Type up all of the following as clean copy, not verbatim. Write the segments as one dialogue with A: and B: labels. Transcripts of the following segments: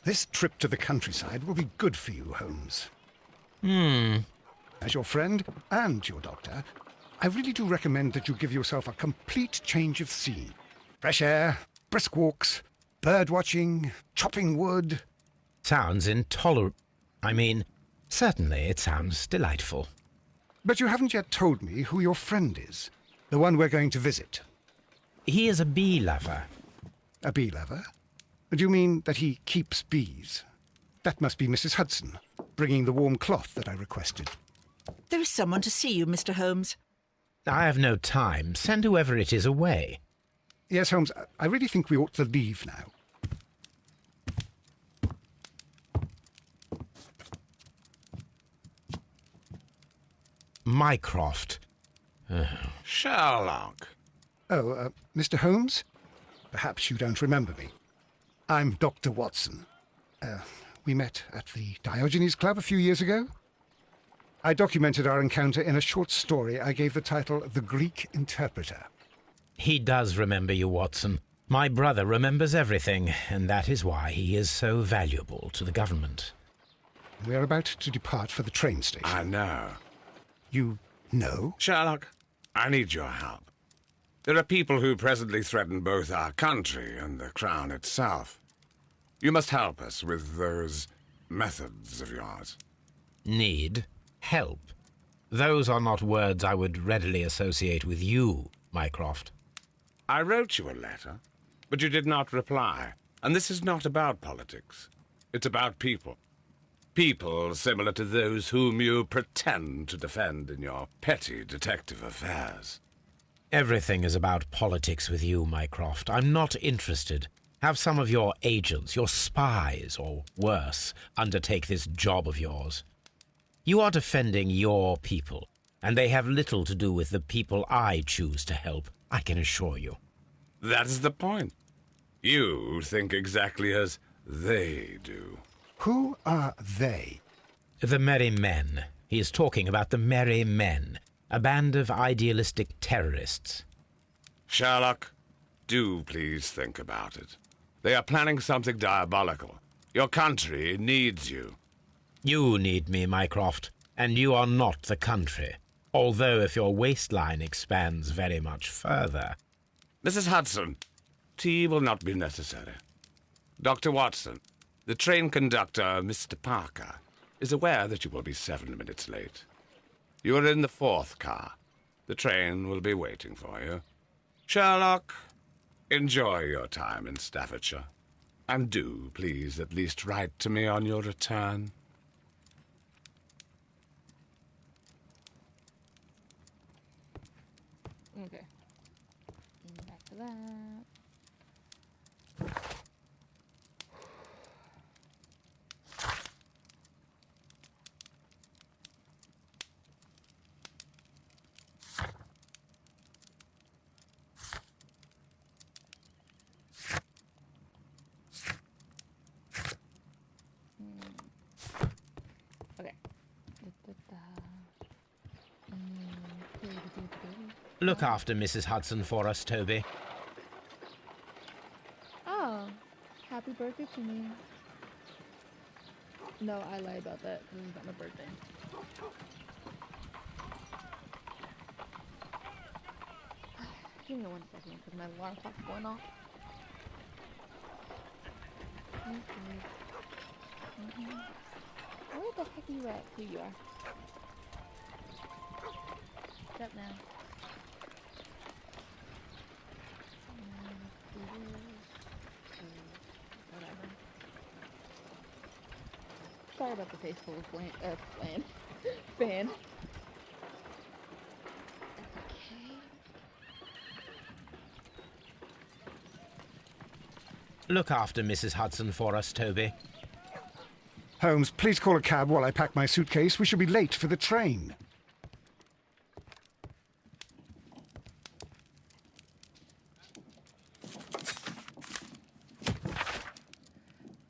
A: This trip to the countryside will be good for you, Holmes.
B: Hmm.
A: As your friend and your doctor, I really do recommend that you give yourself a complete change of scene. Fresh air, brisk walks, bird watching, chopping wood.
B: Sounds intolerable. I mean, certainly it sounds delightful.
A: But you haven't yet told me who your friend is, the one we're going to visit.
B: He is a bee lover.
A: A bee lover? Do you mean that he keeps bees? That must be Mrs. Hudson, bringing the warm cloth that I requested.
C: There is someone to see you, Mr. Holmes.
B: I have no time. Send whoever it is away.
A: Yes, Holmes, I really think we ought to leave now.
B: Mycroft.
D: Sherlock.
A: Oh, Mr. Holmes? Perhaps you don't remember me. I'm Dr. Watson. We met at the Diogenes Club a few years ago. I documented our encounter in a short story I gave the title The Greek Interpreter.
B: He does remember you, Watson. My brother remembers everything, and that is why he is so valuable to the government.
A: We are about to depart for the train station.
D: I know.
A: You know?
D: Sherlock, I need your help. There are people who presently threaten both our country and the Crown itself. You must help us with those methods of yours.
B: Need? Help? Those are not words I would readily associate with you, Mycroft.
D: I wrote you a letter, but you did not reply. And this is not about politics. It's about people. People similar to those whom you pretend to defend in your petty detective affairs.
B: Everything is about politics with you, Mycroft. I'm not interested. Have some of your agents, your spies, or worse, undertake this job of yours. You are defending your people, and they have little to do with the people I choose to help, I can assure you.
D: That is the point. You think exactly as they do.
A: Who are they?
B: The Merry Men. He is talking about the Merry Men, a band of idealistic terrorists.
D: Sherlock, do please think about it. They are planning something diabolical. Your country needs you.
B: You need me, Mycroft, and you are not the country. Although if your waistline expands very much further.
D: Mrs. Hudson, tea will not be necessary. Dr. Watson, the train conductor, Mr. Parker, is aware that you will be 7 minutes late. You are in the 4th car. The train will be waiting for you. Sherlock, enjoy your time in Staffordshire. And do, please, at least write to me on your return.
E: Okay. Back to that. Okay.
B: Look after Mrs. Hudson for us, Toby.
E: Oh, happy birthday to me. No, I lied about that. This is not my birthday. Give me 1 second because my alarm clock's going off. Where the heck are you at? Here you are. Step now. Whatever. Sorry about the face full of fan.
B: Look after Mrs. Hudson for us, Toby.
A: Holmes, please call a cab while I pack my suitcase. We shall be late for the train.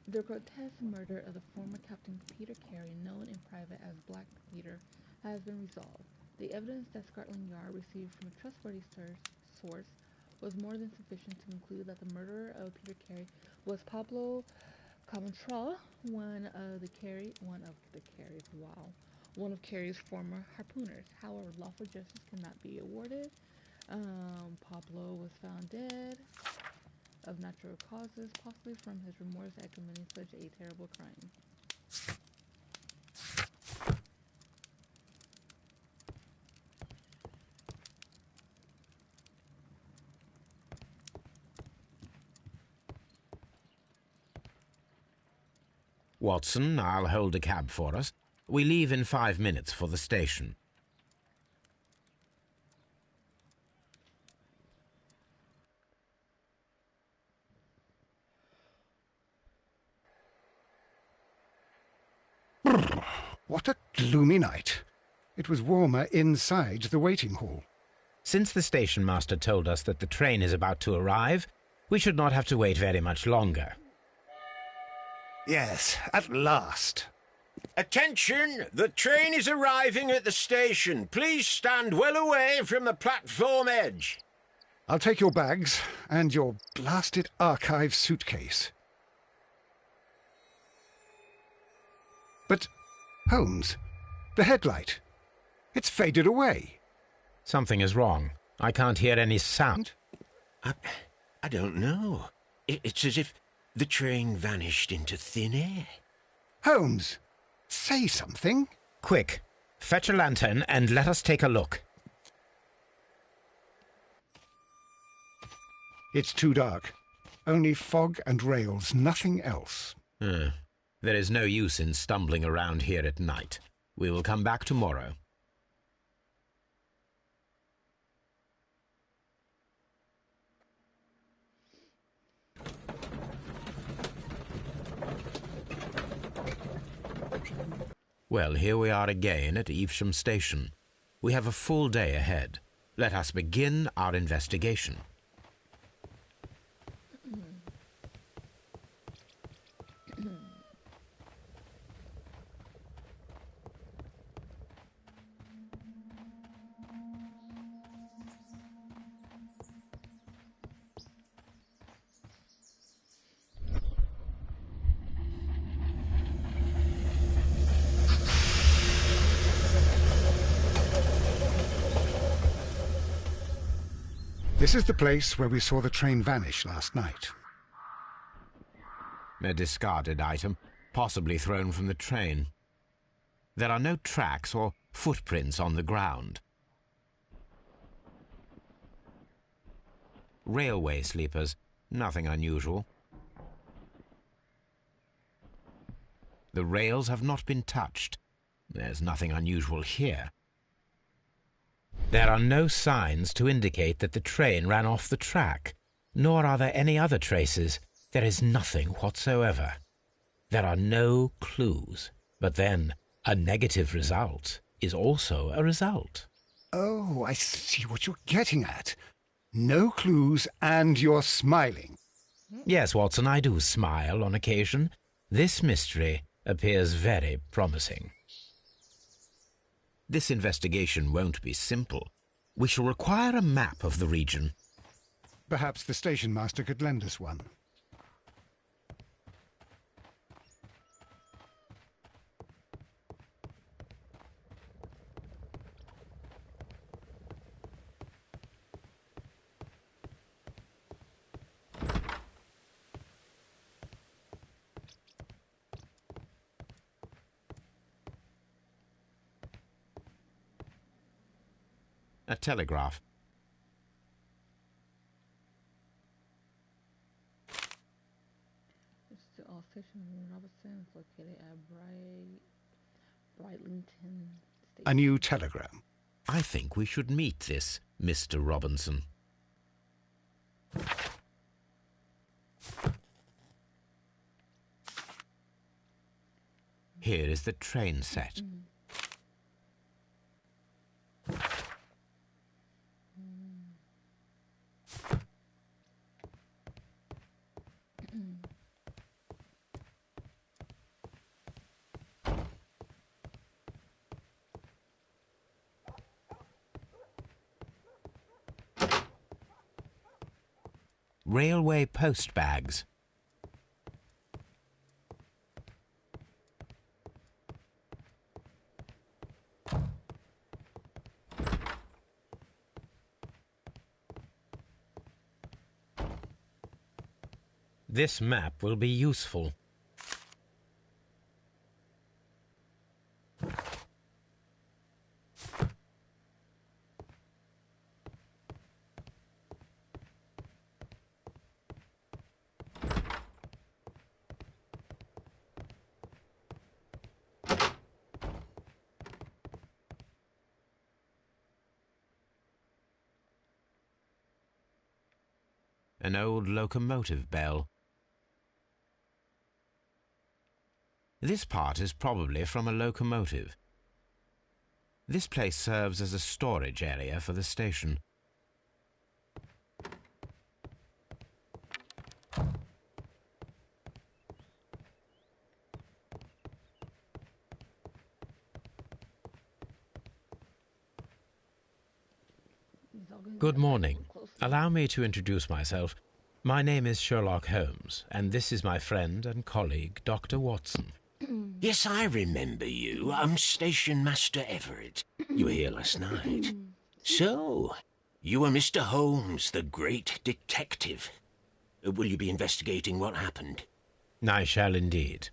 E: The grotesque murder of the former Captain Peter Carey, known in private as Black Peter, has been resolved. The evidence that Scotland Yard received from a trustworthy source was more than sufficient to conclude that the murderer of Peter Carey was Pablo Control, one of Carey's former harpooners. However, lawful justice cannot be awarded. Pablo was found dead of natural causes, possibly from his remorse at committing such a terrible crime.
B: Watson, I'll hold a cab for us. We leave in 5 minutes for the station.
A: What a gloomy night. It was warmer inside the waiting hall.
B: Since the station master told us that the train is about to arrive, we should not have to wait very much longer.
A: Yes, at last.
F: Attention! The train is arriving at the station. Please stand well away from the platform edge.
A: I'll take your bags and your blasted archive suitcase. But, Holmes, the headlight. It's faded away.
B: Something is wrong. I can't hear any sound.
F: I don't know. It's as if the train vanished into thin air.
A: Holmes, say something.
B: Quick, fetch a lantern and let us take a look.
A: It's too dark. Only fog and rails, nothing else.
B: There is no use in stumbling around here at night. We will come back tomorrow. Well, here we are again at Evesham Station. We have a full day ahead. Let us begin our investigation.
A: This is the place where we saw the train vanish last night.
B: A discarded item, possibly thrown from the train. There are no tracks or footprints on the ground. Railway sleepers, nothing unusual. The rails have not been touched. There's nothing unusual here. There are no signs to indicate that the train ran off the track, nor are there any other traces. There is nothing whatsoever. There are no clues. But then, a negative result is also a result.
A: Oh, I see what you're getting at. No clues, and you're smiling.
B: Yes, Watson, I do smile on occasion. This mystery appears very promising. This investigation won't be simple. We shall require a map of the region.
A: Perhaps the station master could lend us one.
B: A telegraph.
E: All station Robinson is located at Brightlington Station.
A: A new telegram.
B: I think we should meet this Mr. Robinson. Here is the train set. Railway post bags. This map will be useful. An old locomotive bell. This part is probably from a locomotive. This place serves as a storage area for the station. Good morning. Allow me to introduce myself. My name is Sherlock Holmes, and this is my friend and colleague, Dr. Watson.
F: Yes, I remember you. I'm Station Master Everett. You were here last night. So, you are Mr. Holmes, the great detective. Will you be investigating what happened?
B: I shall indeed.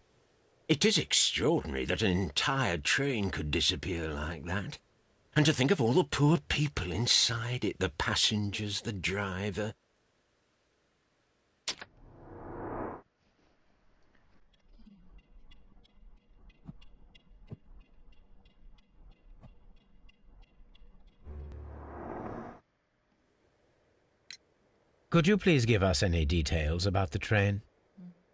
F: It is extraordinary that an entire train could disappear like that. And to think of all the poor people inside it, the passengers, the driver.
B: Could you please give us any details about the train?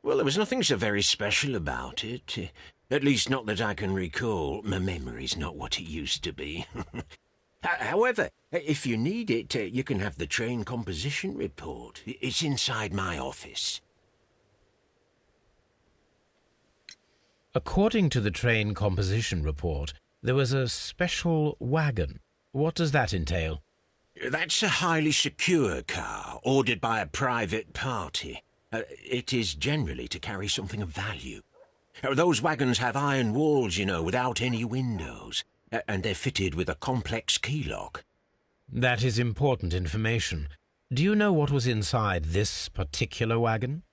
F: Well, there was nothing so very special about it. At least not that I can recall. My memory's not what it used to be. However, if you need it, you can have the train composition report. It's inside my office.
B: According to the train composition report, there was a special wagon. What does that entail?
F: That's a highly secure car, ordered by a private party. It is generally to carry something of value. Those wagons have iron walls, you know, without any windows, and they're fitted with a complex key lock.
B: That is important information. Do you know what was inside this particular wagon?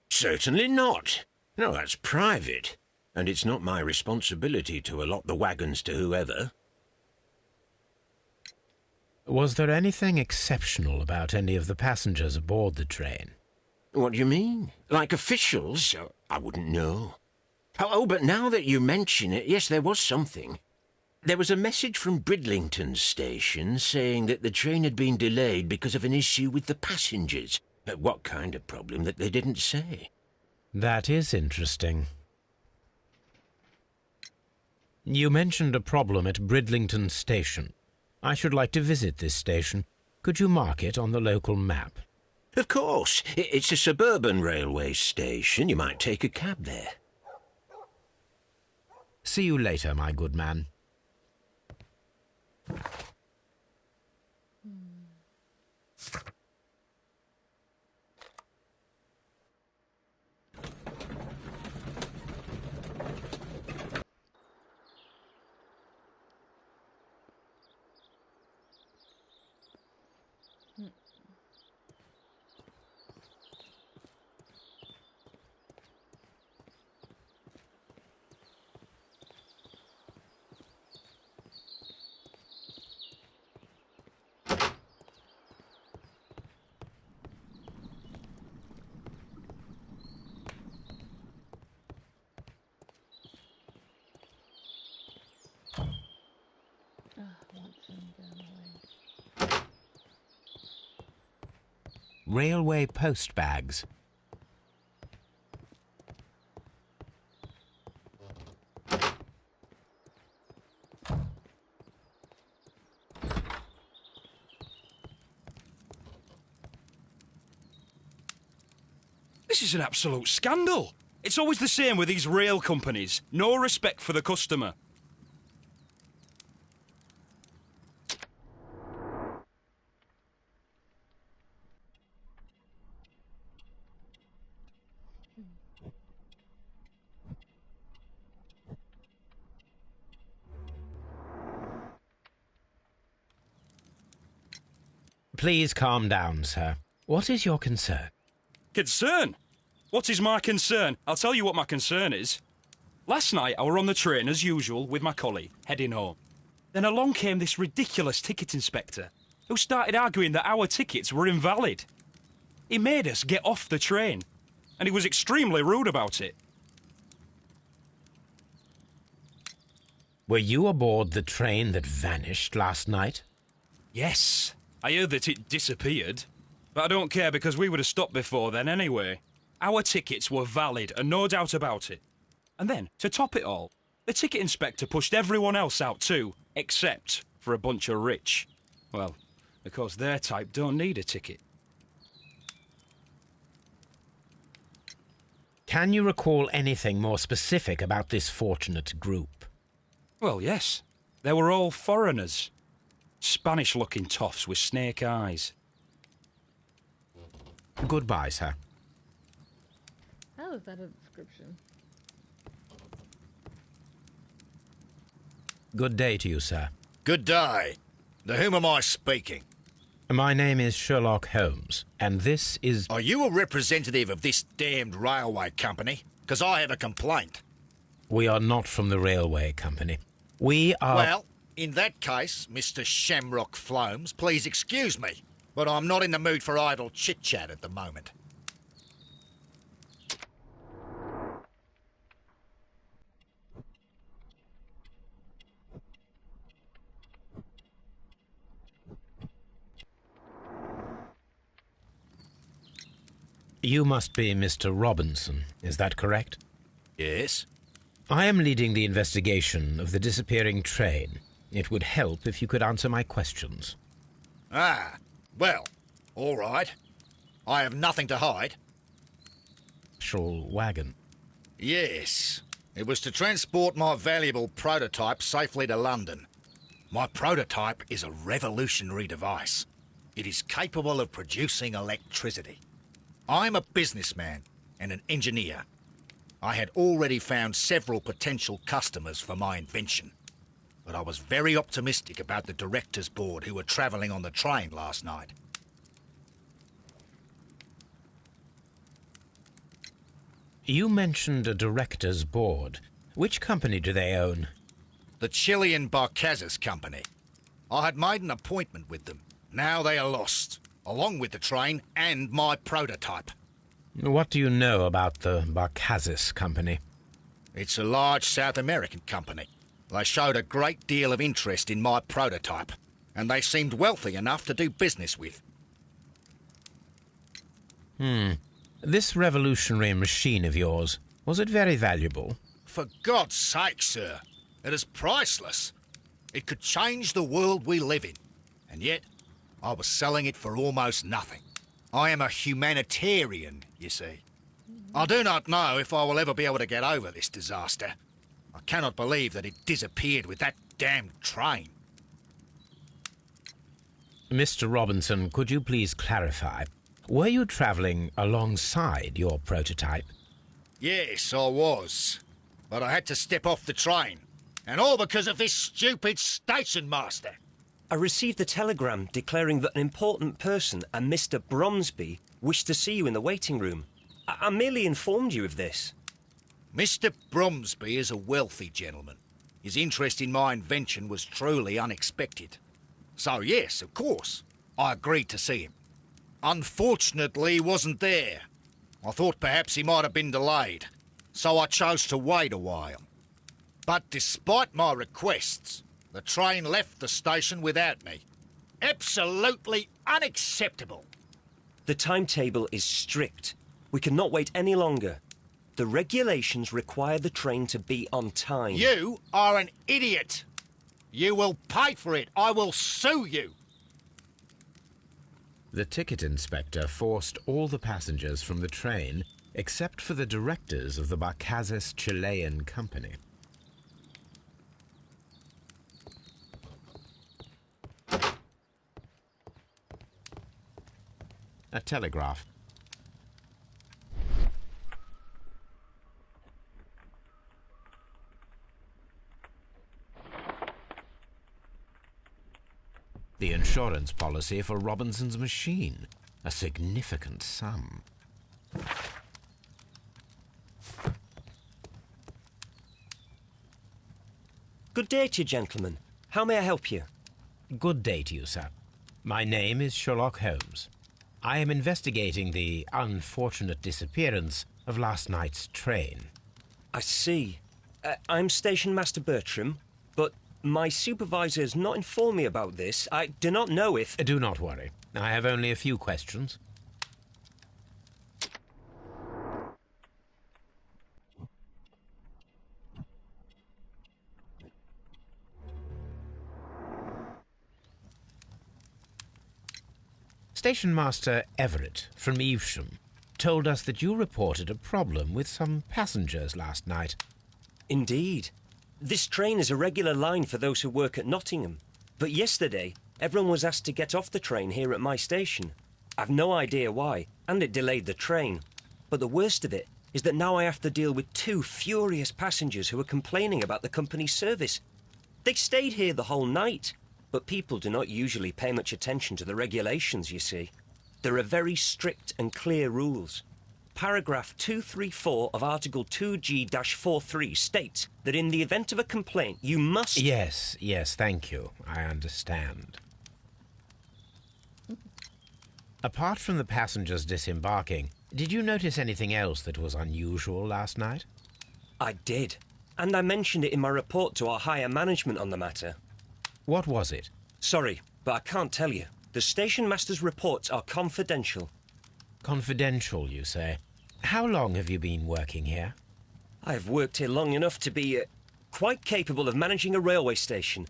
F: Certainly not. No, that's private, and it's not my responsibility to allot the wagons to whoever.
B: Was there anything exceptional about any of the passengers aboard the train?
F: What do you mean? Like officials? I wouldn't know. Oh, but now that you mention it, yes, there was something. There was a message from Bridlington Station saying that the train had been delayed because of an issue with the passengers. What kind of problem that they didn't say?
B: That is interesting. You mentioned a problem at Bridlington Station. I should like to visit this station. Could you mark it on the local map?
F: Of course. It's a suburban railway station. You might take a cab there.
B: See you later, my good man. Railway post bags.
G: This is an absolute scandal. It's always the same with these rail companies. No respect for the customer.
B: Please calm down, sir. What is your concern?
G: Concern? What is my concern? I'll tell you what my concern is. Last night, I were on the train, as usual, with my collie, heading home. Then along came this ridiculous ticket inspector, who started arguing that our tickets were invalid. He made us get off the train, and he was extremely rude about it.
B: Were you aboard the train that vanished last night?
G: Yes, I heard that it disappeared. But I don't care because we would have stopped before then anyway. Our tickets were valid and no doubt about it. And then, to top it all, the ticket inspector pushed everyone else out too, except for a bunch of rich. Well, because their type don't need a ticket.
B: Can you recall anything more specific about this fortunate group?
G: Well, yes. They were all foreigners. Spanish-looking toffs with snake eyes.
B: Goodbye, sir.
E: How is that a description?
B: Good day to you, sir.
H: Good day. To whom am I speaking?
B: My name is Sherlock Holmes, and this is...
H: Are you a representative of this damned railway company? Because I have a complaint.
B: We are not from the railway company. We are...
H: Well, in that case, Mr. Shamrock Flomes, please excuse me, but I'm not in the mood for idle chit-chat at the moment.
B: You must be Mr. Robinson, is that correct?
H: Yes?
B: I am leading the investigation of the disappearing train. It would help if you could answer my questions.
H: Ah, well, all right. I have nothing to hide.
B: Actual wagon.
H: Yes. It was to transport my valuable prototype safely to London. My prototype is a revolutionary device. It is capable of producing electricity. I'm a businessman and an engineer. I had already found several potential customers for my invention, but I was very optimistic about the directors' board who were travelling on the train last night.
B: You mentioned a director's board. Which company do they own?
H: The Chilean Barcazes Company. I had made an appointment with them. Now they are lost, along with the train and my prototype.
B: What do you know about the Barcazes Company?
H: It's a large South American company. They showed a great deal of interest in my prototype, and they seemed wealthy enough to do business with.
B: This revolutionary machine of yours, was it very valuable?
H: For God's sake, sir, it is priceless. It could change the world we live in, and yet I was selling it for almost nothing. I am a humanitarian, you see. I do not know if I will ever be able to get over this disaster. I cannot believe that it disappeared with that damned train.
B: Mr. Robinson, could you please clarify? Were you travelling alongside your prototype?
H: Yes, I was. But I had to step off the train. And all because of this stupid station master.
I: I received a telegram declaring that an important person, a Mr. Bromsby, wished to see you in the waiting room. I merely informed you of this.
H: Mr. Bromsby is a wealthy gentleman. His interest in my invention was truly unexpected. So yes, of course, I agreed to see him. Unfortunately, he wasn't there. I thought perhaps he might have been delayed, so I chose to wait a while. But despite my requests, the train left the station without me. Absolutely unacceptable.
I: The timetable is strict. We cannot wait any longer. The regulations require the train to be on time.
H: You are an idiot. You will pay for it. I will sue you.
B: The ticket inspector forced all the passengers from the train except for the directors of the Barcazes Chilean Company. A telegraph. The insurance policy for Robinson's machine. A significant sum.
I: Good day to you, gentlemen. How may I help you?
B: Good day to you, sir. My name is Sherlock Holmes. I am investigating the unfortunate disappearance of last night's train.
I: I see. I'm Station Master Bertram, but my supervisor has not informed me about this. I do not know if...
B: Do not worry. I have only a few questions. Station Master Everett from Evesham told us that you reported a problem with some passengers last night.
I: Indeed. This train is a regular line for those who work at Nottingham. But yesterday, everyone was asked to get off the train here at my station. I've no idea why, and it delayed the train. But the worst of it is that now I have to deal with 2 furious passengers who are complaining about the company's service. They stayed here the whole night. But people do not usually pay much attention to the regulations, you see. There are very strict and clear rules. Paragraph 234 of Article 2G-43 states that in the event of a complaint, you must...
B: Yes, thank you. I understand. Apart from the passengers disembarking, did you notice anything else that was unusual last night?
I: I did. And I mentioned it in my report to our higher management on the matter.
B: What was it?
I: Sorry, but I can't tell you. The station master's reports are confidential.
B: Confidential, you say? How long have you been working here?
I: I have worked here long enough to be quite capable of managing a railway station.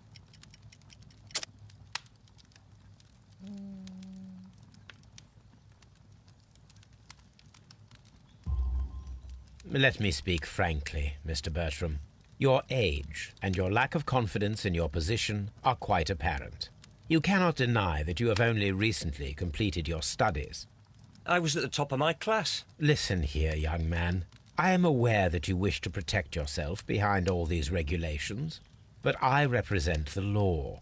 B: Let me speak frankly, Mr. Bertram. Your age and your lack of confidence in your position are quite apparent. You cannot deny that you have only recently completed your studies.
I: I was at the top of my class.
B: Listen here, young man. I am aware that you wish to protect yourself behind all these regulations, but I represent the law.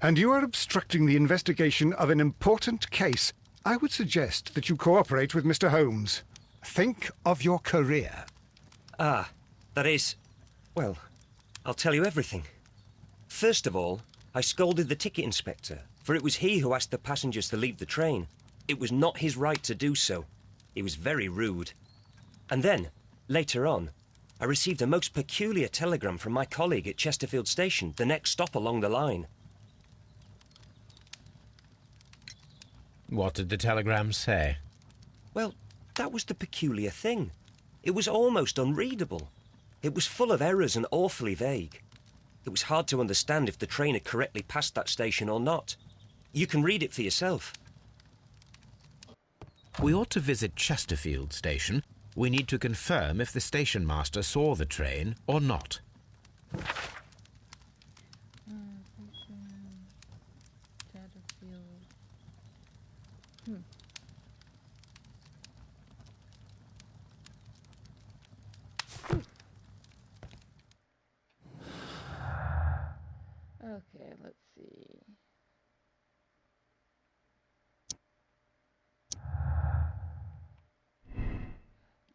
A: And you are obstructing the investigation of an important case. I would suggest that you cooperate with Mr. Holmes. Think of your career.
I: Ah, that is... Well, I'll tell you everything. First of all, I scolded the ticket inspector, for it was he who asked the passengers to leave the train. It was not his right to do so. He was very rude. And then, later on, I received a most peculiar telegram from my colleague at Chesterfield Station, the next stop along the line.
B: What did the telegram say?
I: Well, that was the peculiar thing. It was almost unreadable. It was full of errors and awfully vague. It was hard to understand if the train had correctly passed that station or not. You can read it for yourself.
B: We ought to visit Chesterfield Station. We need to confirm if the station master saw the train or not.
E: Okay, let's see.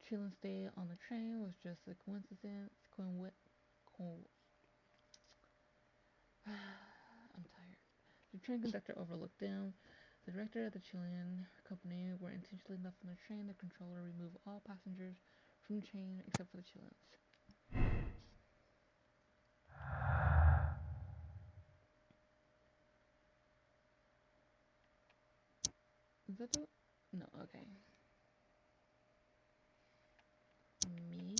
E: Chillin' stay on the train was just a coincidence. I'm tired. The train conductor overlooked them. The director of the Chilean company were intentionally left on the train. The controller removed all passengers from the train except for the Chileans. Is that the... No, okay. Maybe?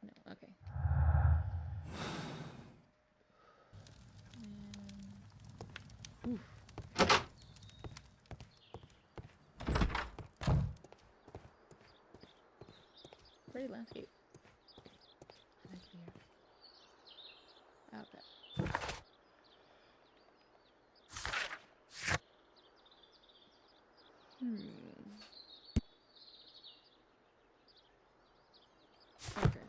E: No, okay. Oof. Pretty landscape. Right here. Okay. Okay.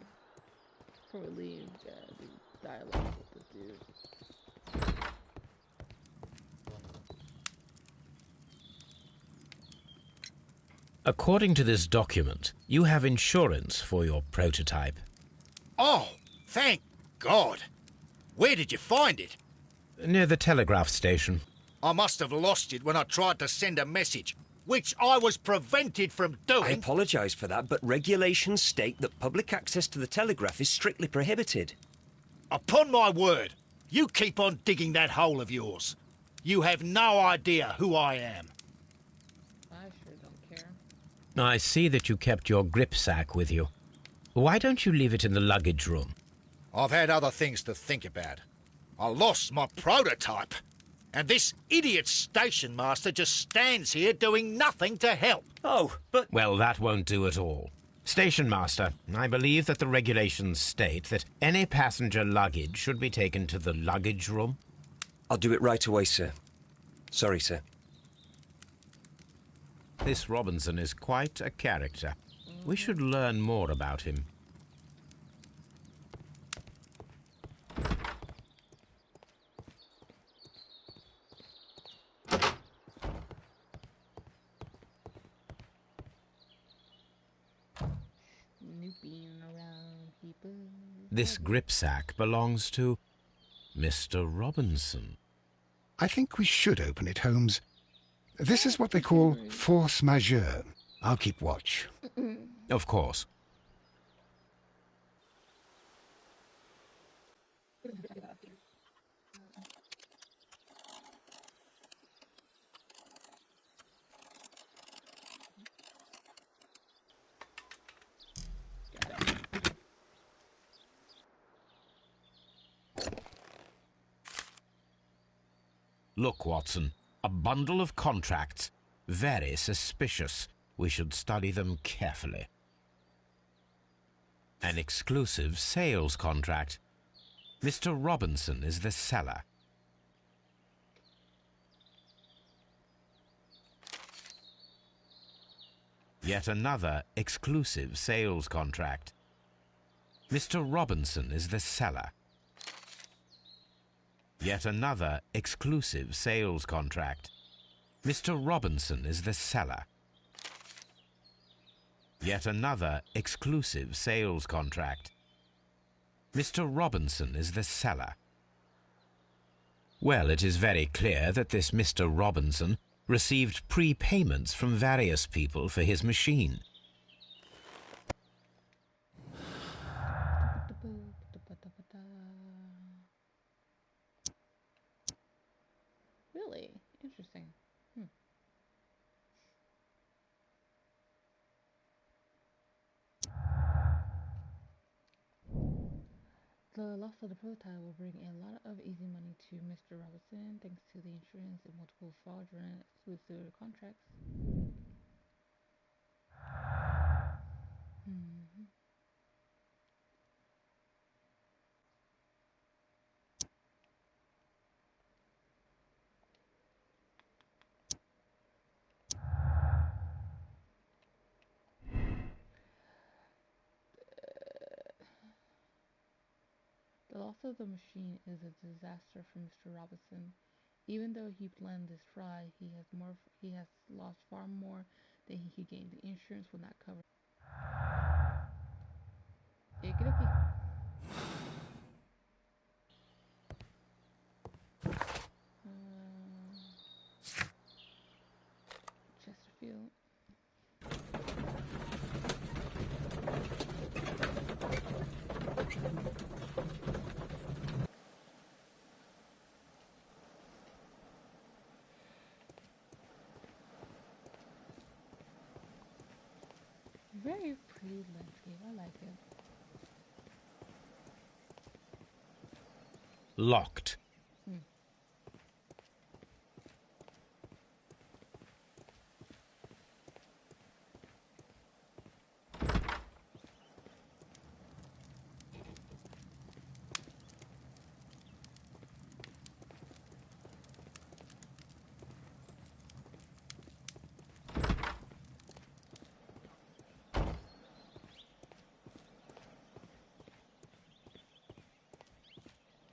E: Before we leave, the dialogue with this dude.
B: According to this document, you have insurance for your prototype.
H: Oh, thank God. Where did you find it?
B: Near the telegraph station.
H: I must have lost it when I tried to send a message, which I was prevented from doing.
I: I apologise for that, but regulations state that public access to the telegraph is strictly prohibited.
H: Upon my word, you keep on digging that hole of yours. You have no idea who I am.
E: I sure don't care.
B: I see that you kept your grip sack with you. Why don't you leave it in the luggage room?
H: I've had other things to think about. I lost my prototype. And this idiot station master just stands here doing nothing to help.
I: Oh, but...
B: Well, that won't do at all. Station master, I believe that the regulations state that any passenger luggage should be taken to the luggage room.
I: I'll do it right away, sir. Sorry, sir.
B: This Robinson is quite a character. We should learn more about him.
E: Snooping around people.
B: This grip sack belongs to Mr. Robinson.
A: I think we should open it, Holmes. This is what they call force majeure. I'll keep watch.
B: Of course. Look, Watson, a bundle of contracts. Very suspicious. We should study them carefully. An exclusive sales contract. Mr. Robinson is the seller. Yet another exclusive sales contract. Mr. Robinson is the seller. Yet another exclusive sales contract. Mr. Robinson is the seller. Yet another exclusive sales contract. Mr. Robinson is the seller. Well, it is very clear that this Mr. Robinson received prepayments from various people for his machine.
E: Really? Interesting. The loss of the prototype will bring a lot of easy money to Mr. Robinson thanks to the insurance and multiple fraudulent exclusive contracts. The loss of the machine is a disaster for Mr. Robinson. Even though he planned this fraud, he has lost far more than he could gain. The insurance will not cover. Chesterfield. Very pretty landscape. I like it.
B: Locked.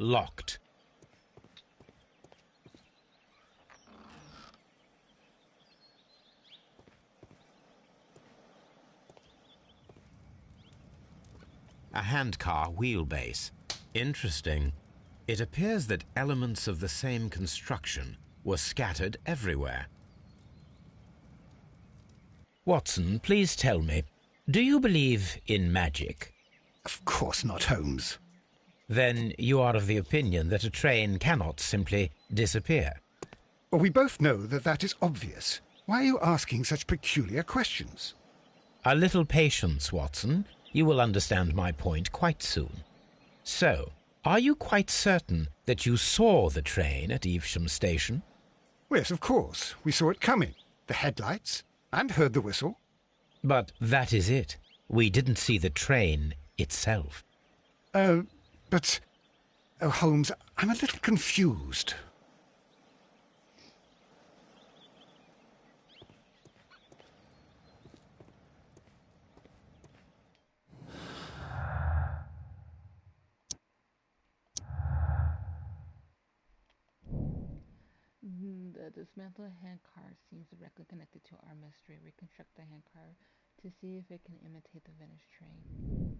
B: Locked. A handcar wheelbase. Interesting. It appears that elements of the same construction were scattered everywhere. Watson, please tell me, do you believe in magic?
A: Of course not, Holmes.
B: Then you are of the opinion that a train cannot simply disappear.
A: Well, we both know that that is obvious. Why are you asking such peculiar questions?
B: A little patience, Watson. You will understand my point quite soon. So, are you quite certain that you saw the train at Evesham Station?
A: Yes, of course. We saw it coming. The headlights, and heard the whistle.
B: But that is it. We didn't see the train itself.
A: But... Oh, Holmes, I'm a little confused.
E: The dismantled handcar seems directly connected to our mystery. Reconstruct the handcar to see if it can imitate the Venice train.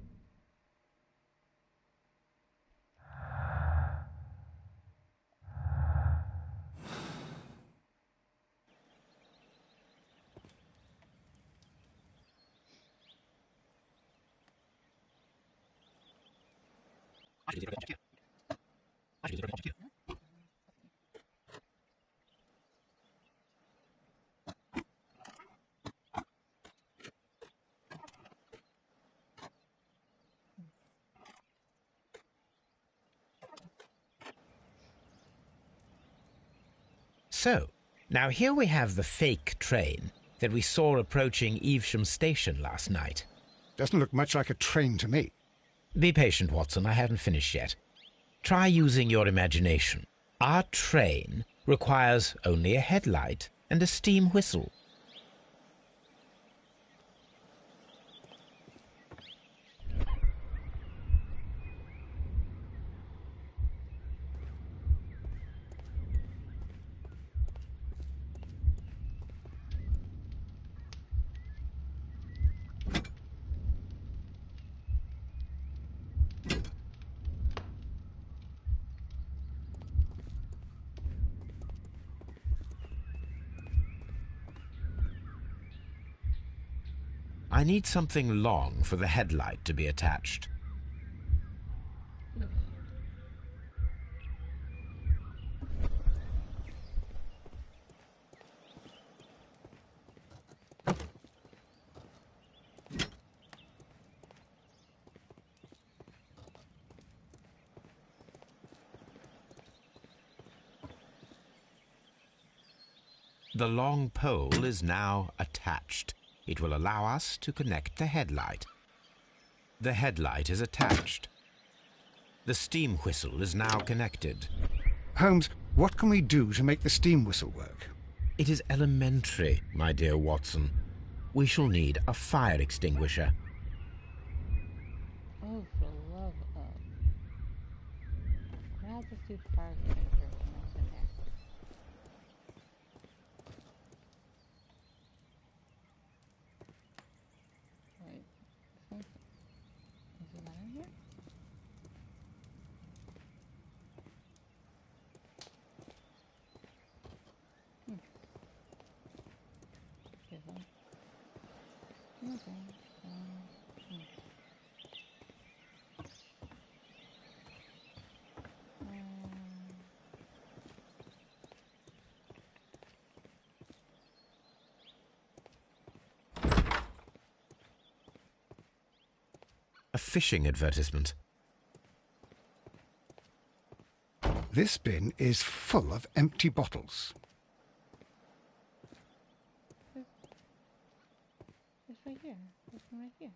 B: So, now here we have the fake train that we saw approaching Evesham Station last night.
A: Doesn't look much like a train to me.
B: Be patient, Watson. I haven't finished yet. Try using your imagination. Our train requires only a headlight and a steam whistle. I need something long for the headlight to be attached. The long pole is now attached. It will allow us to connect the headlight. The headlight is attached. The steam whistle is now connected.
A: Holmes, what can we do to make the steam whistle work?
B: It is elementary, my dear Watson. We shall need a fire extinguisher.
E: Oh, for the love of... Grab the soup fire extinguisher and open it. Wait, is it not in here? Okay, well. Okay.
B: A fishing advertisement.
A: This bin is full of empty bottles.
E: It's right here. This one right here.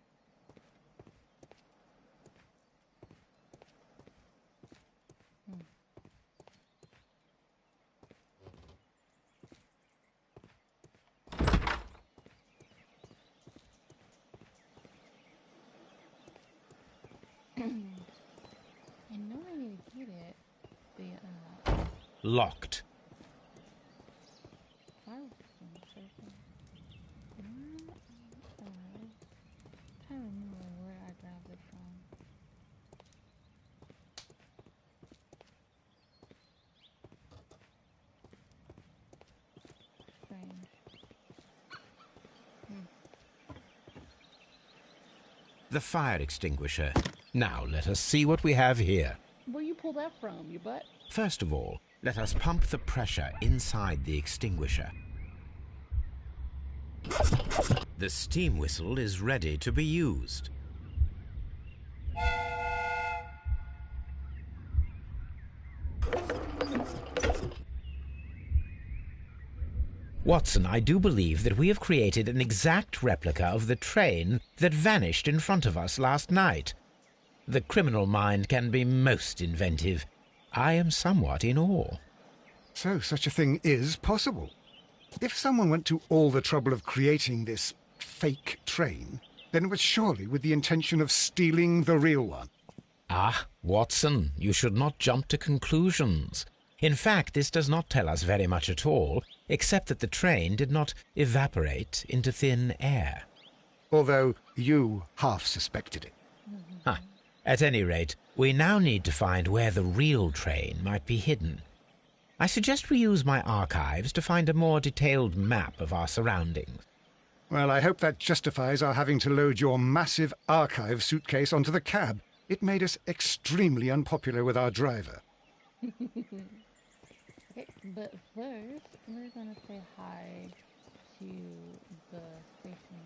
E: I know I need to get it.
B: Locked.
E: Fire extinguisher. Trying to remember where I grabbed it from.
B: The fire extinguisher. Now let us see what we have here.
E: Where you pull that from, your butt?
B: First of all, let us pump the pressure inside the extinguisher. The steam whistle is ready to be used. Watson, I do believe that we have created an exact replica of the train that vanished in front of us last night. The criminal mind can be most inventive. I am somewhat in awe.
A: So such a thing is possible. If someone went to all the trouble of creating this fake train, then it was surely with the intention of stealing the real one.
B: Ah, Watson, you should not jump to conclusions. In fact, this does not tell us very much at all, except that the train did not evaporate into thin air.
A: Although you half suspected it.
B: Huh. At any rate, we now need to find where the real train might be hidden. I suggest we use my archives to find a more detailed map of our surroundings.
A: Well, I hope that justifies our having to load your massive archive suitcase onto the cab. It made us extremely unpopular with our driver.
E: Okay, but first, we're gonna say hi to the station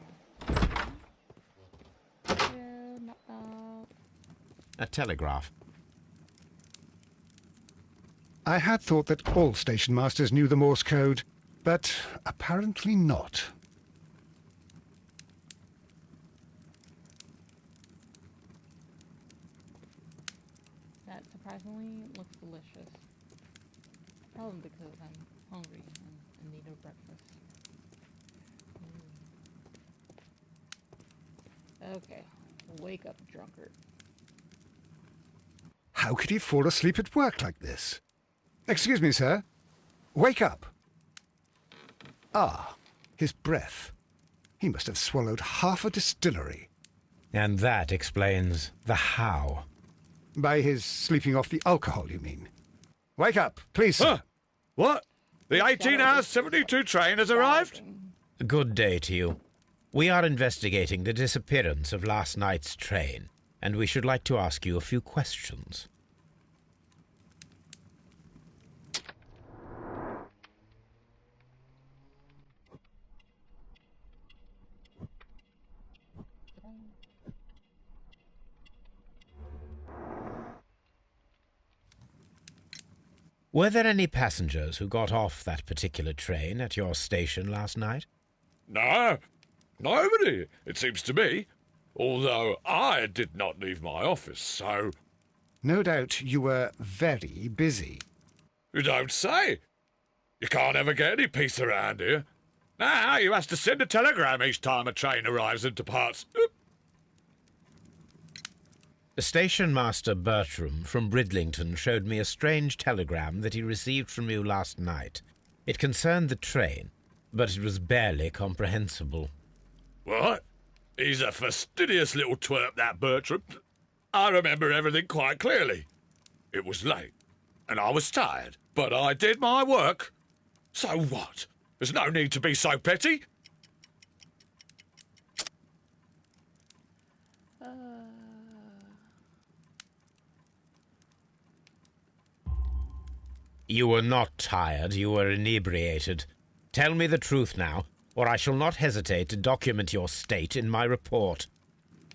E: master. Hello, knock knock.
B: A telegraph.
A: I had thought that all station masters knew the Morse code, but apparently not.
E: That surprisingly looks delicious. Probably because I'm hungry and in need of breakfast. Okay, wake up, drunkard.
A: How could he fall asleep at work like this? Excuse me, sir. Wake up. Ah, his breath. He must have swallowed half a distillery.
B: And that explains the how.
A: By his sleeping off the alcohol, you mean? Wake up, please, sir.
D: Huh? What? The 18 hours 72 train has arrived?
B: Good day to you. We are investigating the disappearance of last night's train, and we should like to ask you a few questions. Were there any passengers who got off that particular train at your station last night?
J: No, nobody, it seems to me. Although I did not leave my office, so...
A: No doubt you were very busy.
J: You don't say. You can't ever get any peace around here. Now you have to send a telegram each time a train arrives and departs. Oop.
B: Station Master Bertram from Bridlington showed me a strange telegram that he received from you last night. It concerned the train, but it was barely comprehensible.
J: What? He's a fastidious little twerp, that Bertram. I remember everything quite clearly. It was late, and I was tired, but I did my work. So what? There's no need to be so petty.
B: You were not tired, you were inebriated. Tell me the truth now, or I shall not hesitate to document your state in my report.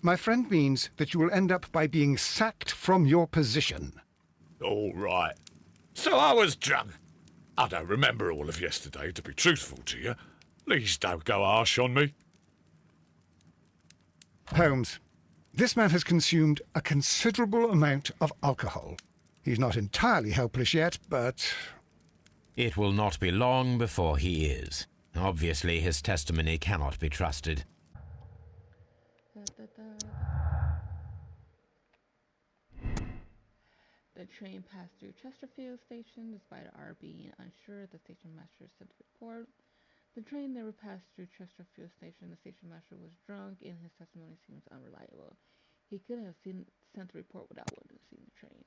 A: My friend means that you will end up by being sacked from your position.
J: All right. So I was drunk. I don't remember all of yesterday, to be truthful to you. Please don't go harsh on me.
A: Holmes, this man has consumed a considerable amount of alcohol. He's not entirely helpless yet, but...
B: It will not be long before he is. Obviously, his testimony cannot be trusted.
E: The train passed through Chesterfield Station. Despite R being unsure, the station master sent a report. The train never passed through Chesterfield Station. The station master was drunk, and his testimony seems unreliable. He could have sent the report without witnessing the train.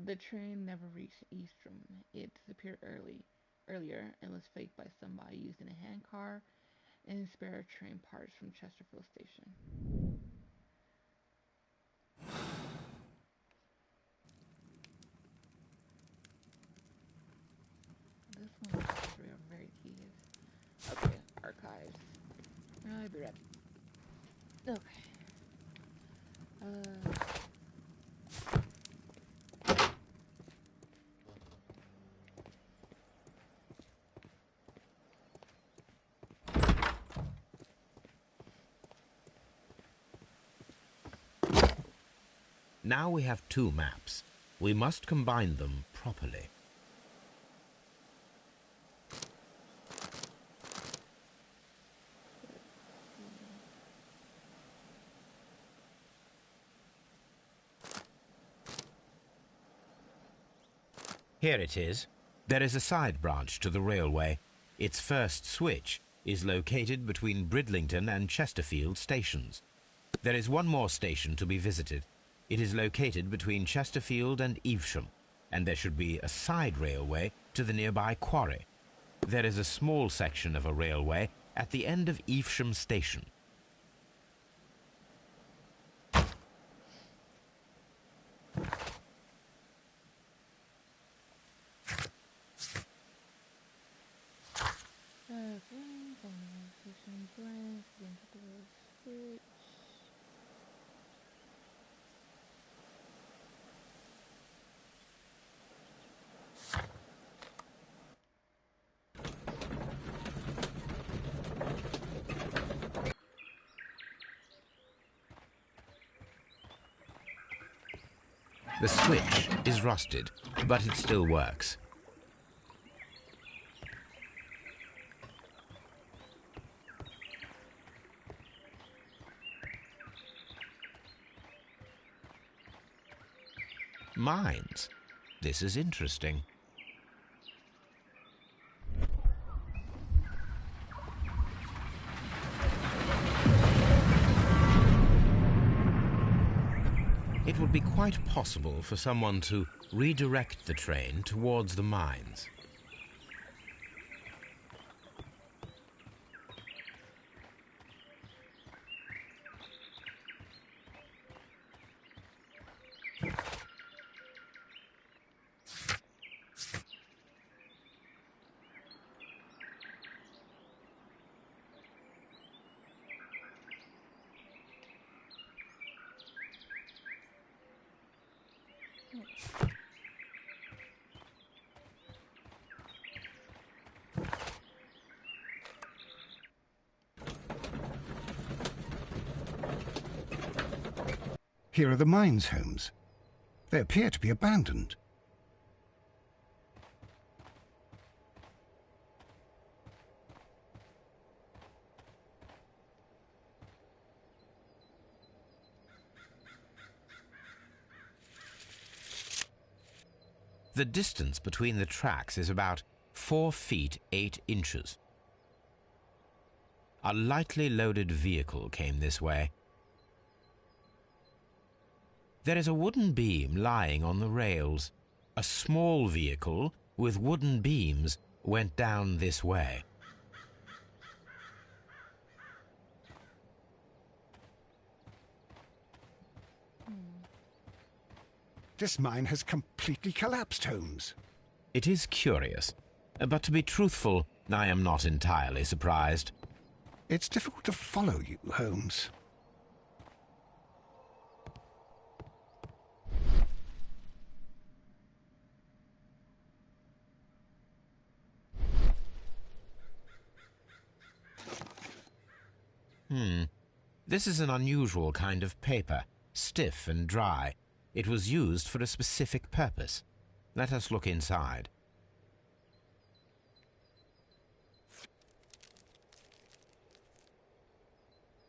E: The The train never reached Eastrum. It disappeared earlier and was faked by somebody using a handcar and spare train parts from Chesterfield Station. This one is very tedious. Okay, archives. I'll be ready. Okay.
B: Now we have two maps. We must combine them properly. Here it is. There is a side branch to the railway. Its first switch is located between Bridlington and Chesterfield stations. There is one more station to be visited. It is located between Chesterfield and Evesham, and there should be a side railway to the nearby quarry. There is a small section of a railway at the end of Evesham station. The switch is rusted, but it still works. Mines. This is interesting. It would be quite possible for someone to redirect the train towards the mines.
A: Here are the mines, Holmes. They appear to be abandoned.
B: The distance between the tracks is about 4 feet 8 inches. A lightly loaded vehicle came this way. There is a wooden beam lying on the rails. A small vehicle with wooden beams went down this way.
A: This mine has completely collapsed, Holmes.
B: It is curious, but to be truthful, I am not entirely surprised.
A: It's difficult to follow you, Holmes.
B: This is an unusual kind of paper, stiff and dry. It was used for a specific purpose. Let us look inside.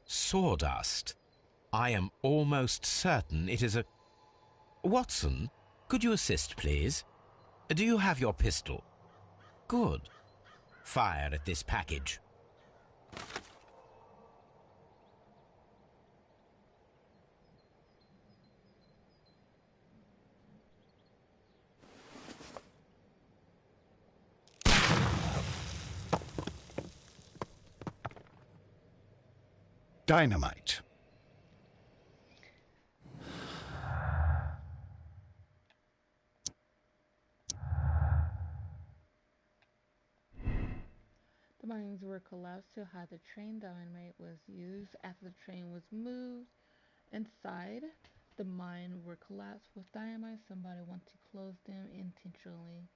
B: Sawdust. I am almost certain it is a... Watson, could you assist, please? Do you have your pistol? Good. Fire at this package.
A: dynamite.
E: The mines were collapsed to hide the train dynamite was used after the train was moved. Inside, the mine were collapsed with dynamite. Somebody wanted to close them intentionally.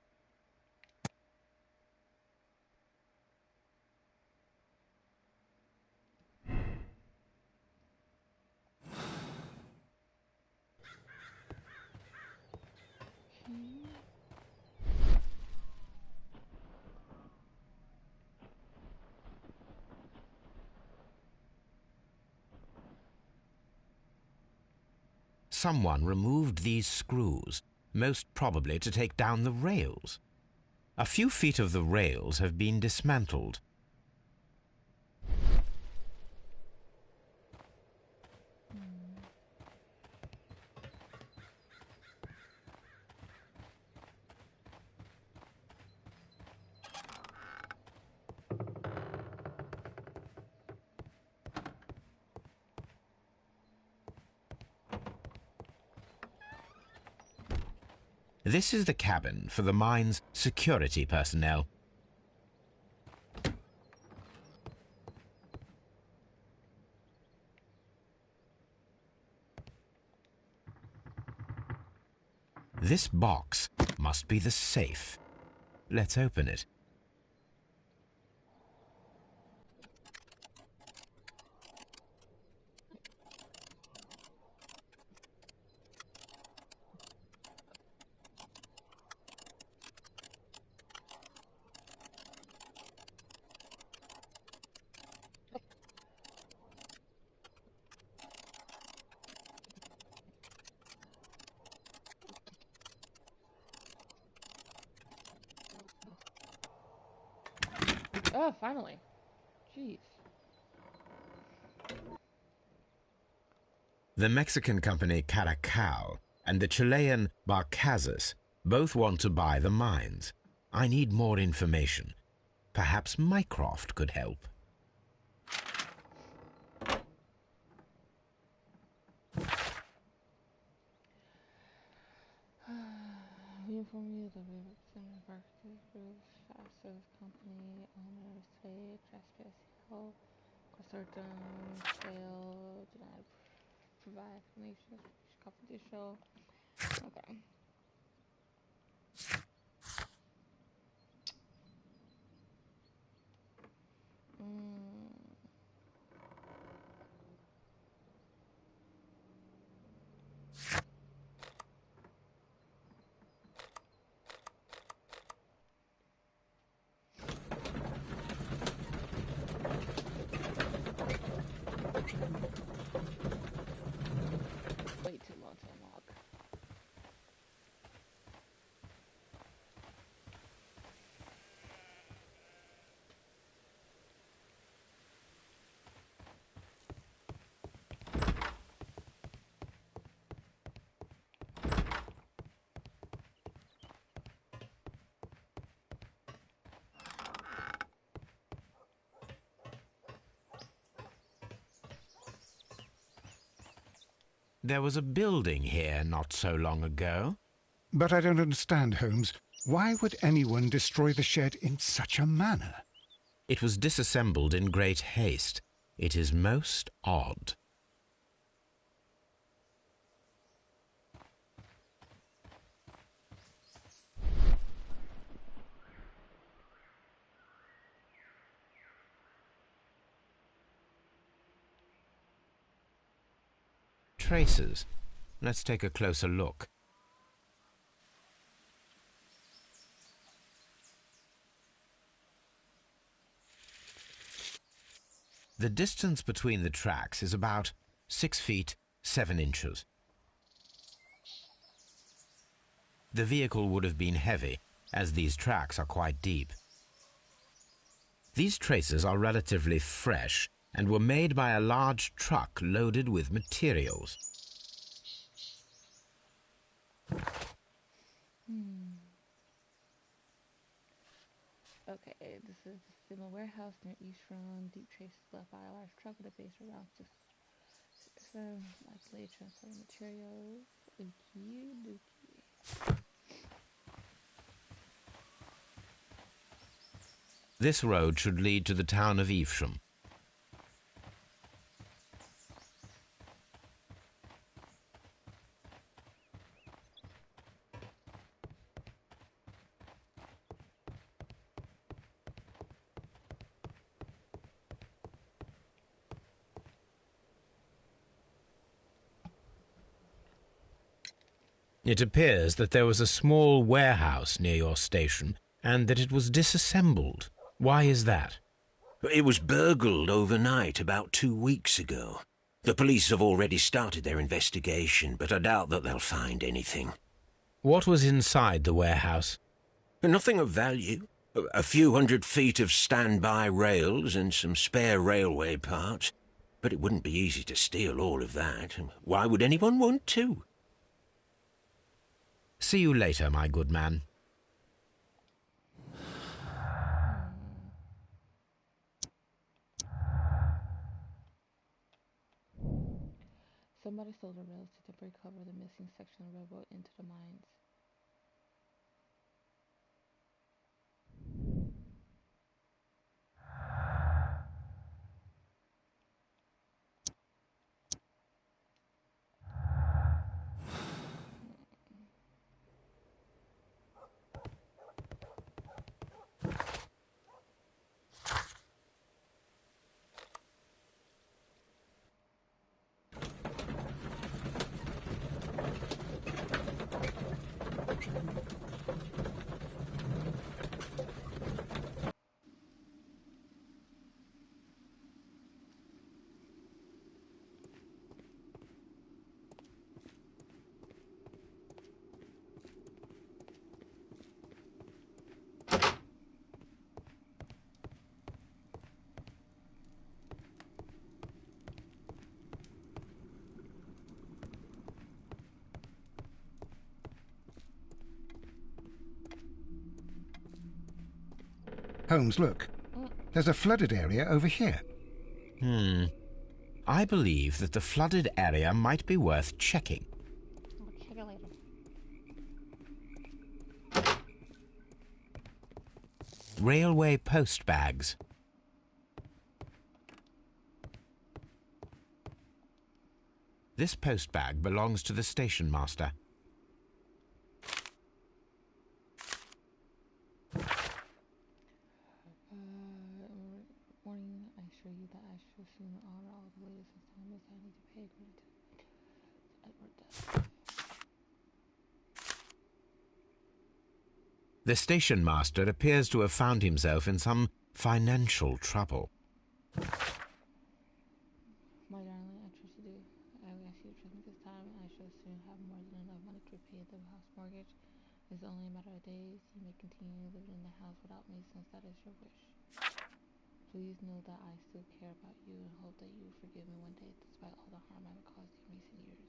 B: Someone removed these screws, most probably to take down the rails. A few feet of the rails have been dismantled. This is the cabin for the mine's security personnel. This box must be the safe. Let's open it.
E: Oh, finally. Jeez.
B: The Mexican company Caracal and the Chilean Barcazas both want to buy the mines. I need more information. Perhaps Mycroft could help.
E: We inform you that we represent Barclays Group, Fastest Company, owners say trespass held, consortium, sale, do not provide information, confidential. Okay. Way too long to unlock.
B: There was a building here not so long ago.
A: But I don't understand, Holmes. Why would anyone destroy the shed in such a manner?
B: It was disassembled in great haste. It is most odd. Traces. Let's take a closer look. The distance between the tracks is about 6 feet 7 inches. The vehicle would have been heavy, as these tracks are quite deep. These traces are relatively fresh and were made by a large truck loaded with materials.
E: Okay, this is a similar warehouse near East Run. Deep traces left by a large truck with a base around 6. Likely transporting materials. Okie dokie.
B: This road should lead to the town of Evesham. It appears that there was a small warehouse near your station and that it was disassembled. Why is that?
F: It was burgled overnight about 2 weeks ago. The police have already started their investigation, but I doubt that they'll find anything.
B: What was inside the warehouse?
F: Nothing of value. A few 100 feet of standby rails and some spare railway parts. But it wouldn't be easy to steal all of that. Why would anyone want to?
B: See you later, my good man.
E: Somebody stole the rails to temporarily cover the missing section of the railroad into the mines.
A: Holmes, look. There's a flooded area over here.
B: I believe that the flooded area might be worth checking.
E: I'll check it later.
B: Railway post bags. This post bag belongs to the station master.
E: Warning, I assure you that I shall soon honor all the latest installments I need to pay according to Edward Death.
B: The station master appears to have found himself in some financial trouble.
E: My darling, I trust you. I ask you to trust me this time. I shall soon have more than enough money to repay the house mortgage. It's only a matter of days. You may continue living in the house without me, since that is your wish. Please know that I still care about you and hope that you will forgive me one day, despite all the harm I have caused you in recent years.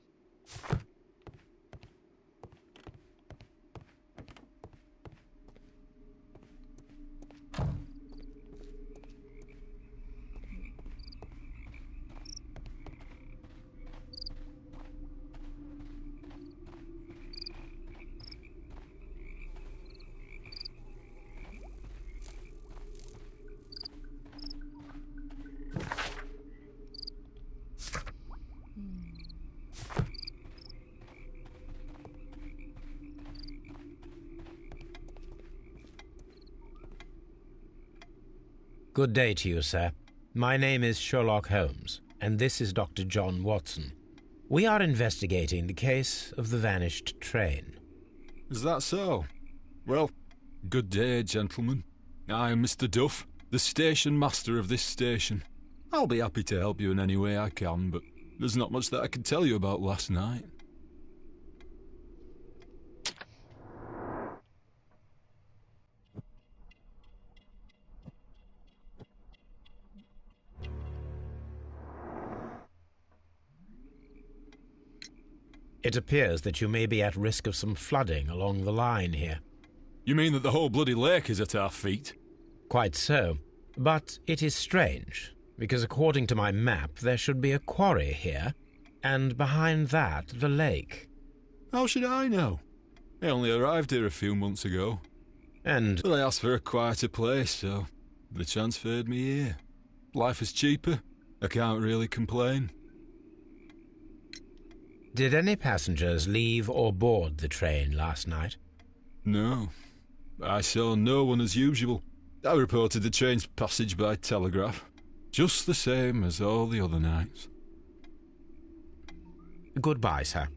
B: Good day to you, sir. My name is Sherlock Holmes, and this is Dr. John Watson. We are investigating the case of the vanished train.
K: Is that so? Well, good day, gentlemen. I'm Mr. Duff, the station master of this station. I'll be happy to help you in any way I can, but there's not much that I can tell you about last night.
B: It appears that you may be at risk of some flooding along the line here.
K: You mean that the whole bloody lake is at our feet?
B: Quite so. But it is strange, because according to my map there should be a quarry here, and behind that the lake.
K: How should I know? I only arrived here a few months ago.
B: And
K: Well, I asked for a quieter place, so they transferred me here. Life is cheaper. I can't really complain.
B: did any passengers leave or board the train last night?
K: No. I saw no one as usual. I reported the train's passage by telegraph, just the same as all the other nights.
B: Goodbye, sir.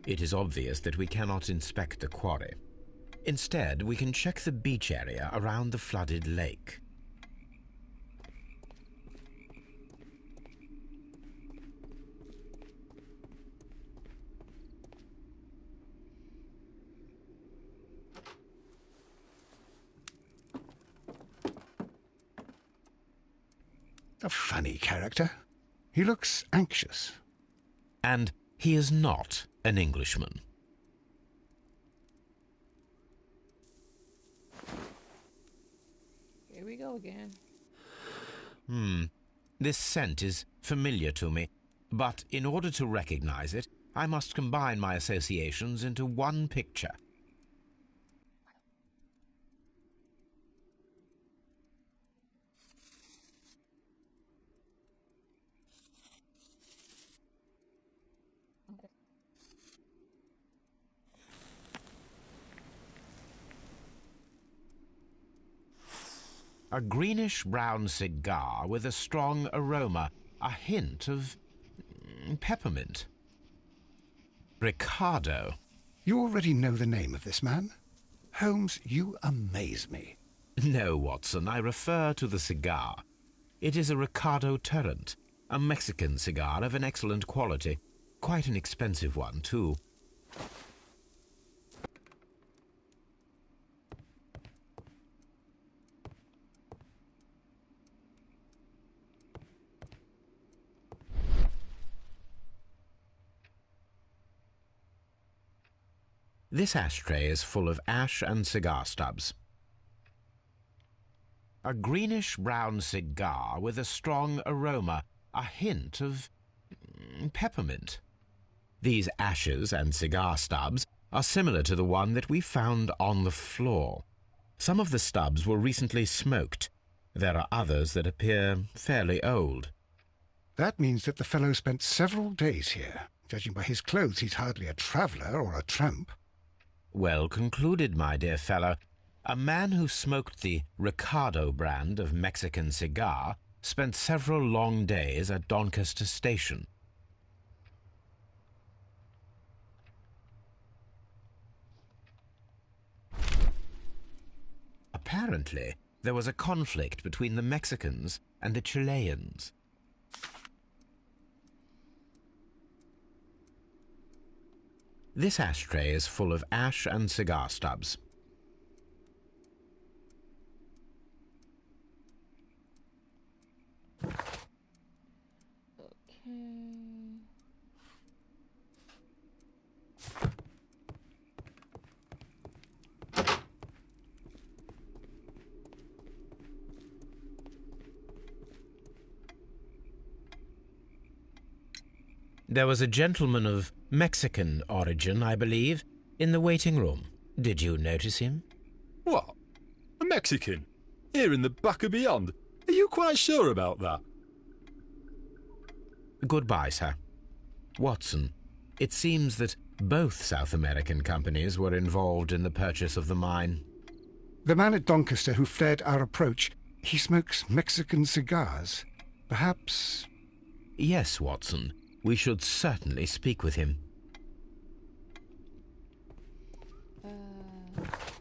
B: It is obvious that we cannot inspect the quarry. Instead, we can check the beach area around the flooded lake.
A: A funny character. He looks anxious.
B: And he is not an Englishman.
E: Here we go again.
B: This scent is familiar to me, but in order to recognize it, I must combine my associations into one picture. A greenish-brown cigar with a strong aroma, a hint of peppermint. Ricardo.
A: You already know the name of this man? Holmes, you amaze me.
B: No, Watson, I refer to the cigar. It is a Ricardo Turrent, a Mexican cigar of an excellent quality. Quite an expensive one, too. This ashtray is full of ash and cigar stubs. A greenish-brown cigar with a strong aroma, a hint of peppermint. These ashes and cigar stubs are similar to the one that we found on the floor. Some of the stubs were recently smoked. There are others that appear fairly old.
A: That means that the fellow spent several days here. Judging by his clothes, he's hardly a traveller or a tramp.
B: Well concluded, my dear fellow. A man who smoked the Ricardo brand of Mexican cigar spent several long days at Doncaster Station. Apparently, there was a conflict between the Mexicans and the Chileans. This ashtray is full of ash and cigar stubs.
E: Okay.
B: There was a gentleman of Mexican origin, I believe, in the waiting room. Did you notice him?
K: What? A Mexican? Here in the back of beyond? Are you quite sure about that?
B: Goodbye, sir. Watson, it seems that both South American companies were involved in the purchase of the mine.
A: The man at Doncaster who fled our approach, he smokes Mexican cigars. Perhaps...
B: Yes, Watson. We should certainly speak with him.
E: Let's see.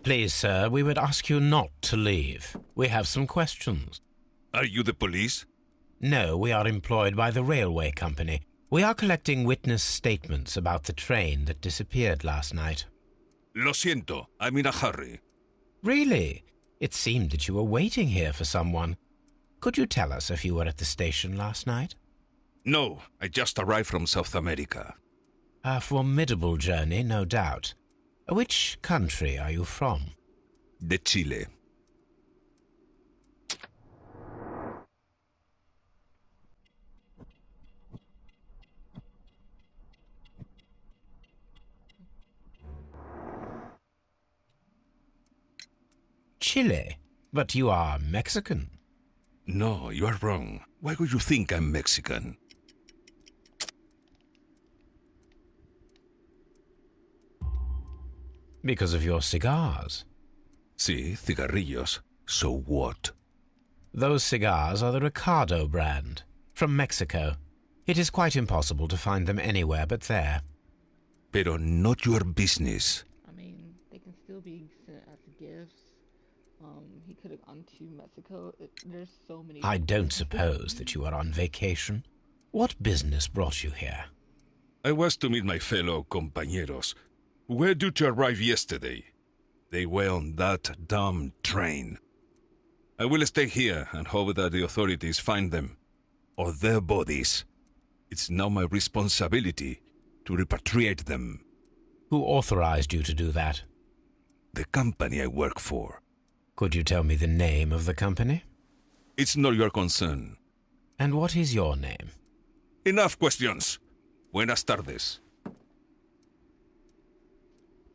B: Please, sir, we would ask you not to leave. We have some questions.
J: Are you the police?
B: No, we are employed by the railway company. We are collecting witness statements about the train that disappeared last night.
J: Lo siento, I'm in a hurry.
B: Really? It seemed that you were waiting here for someone. Could you tell us if you were at the station last night?
J: No, I just arrived from South America.
B: A formidable journey, no doubt. Which country are you from?
J: De Chile.
B: Chile? But you are Mexican.
J: No, you are wrong. Why would you think I'm Mexican?
B: Because of your cigars.
J: Sí, cigarrillos. So what?
B: Those cigars are the Ricardo brand, from Mexico. It is quite impossible to find them anywhere but there.
J: Pero not your business.
E: I mean, they can still be sent as gifts. He could have gone to Mexico. There's so many.
B: I don't suppose that you are on vacation. What business brought you here?
J: I was to meet my fellow compañeros, who were due to arrive yesterday. They were on that damn train. I will stay here and hope that the authorities find them, or their bodies. It's now my responsibility to repatriate them.
B: Who authorized you to do that?
J: The company I work for.
B: Could you tell me the name of the company?
J: It's not your concern.
B: And what is your name?
J: Enough questions. Buenas tardes.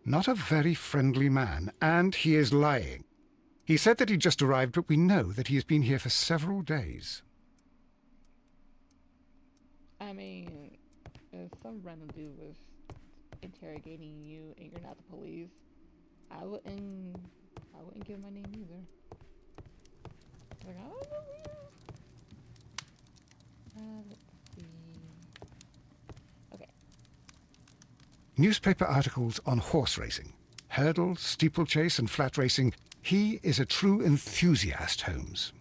A: Not a very friendly man, and he is lying. He said that he just arrived, but we know that he has been here for several days.
E: I mean, if some random dude was interrogating you and you're not the police, I wouldn't give my name either. Like, I don't know you. Let's see. Okay.
A: Newspaper articles on horse racing, hurdle, steeplechase, and flat racing. He is a true enthusiast, Holmes.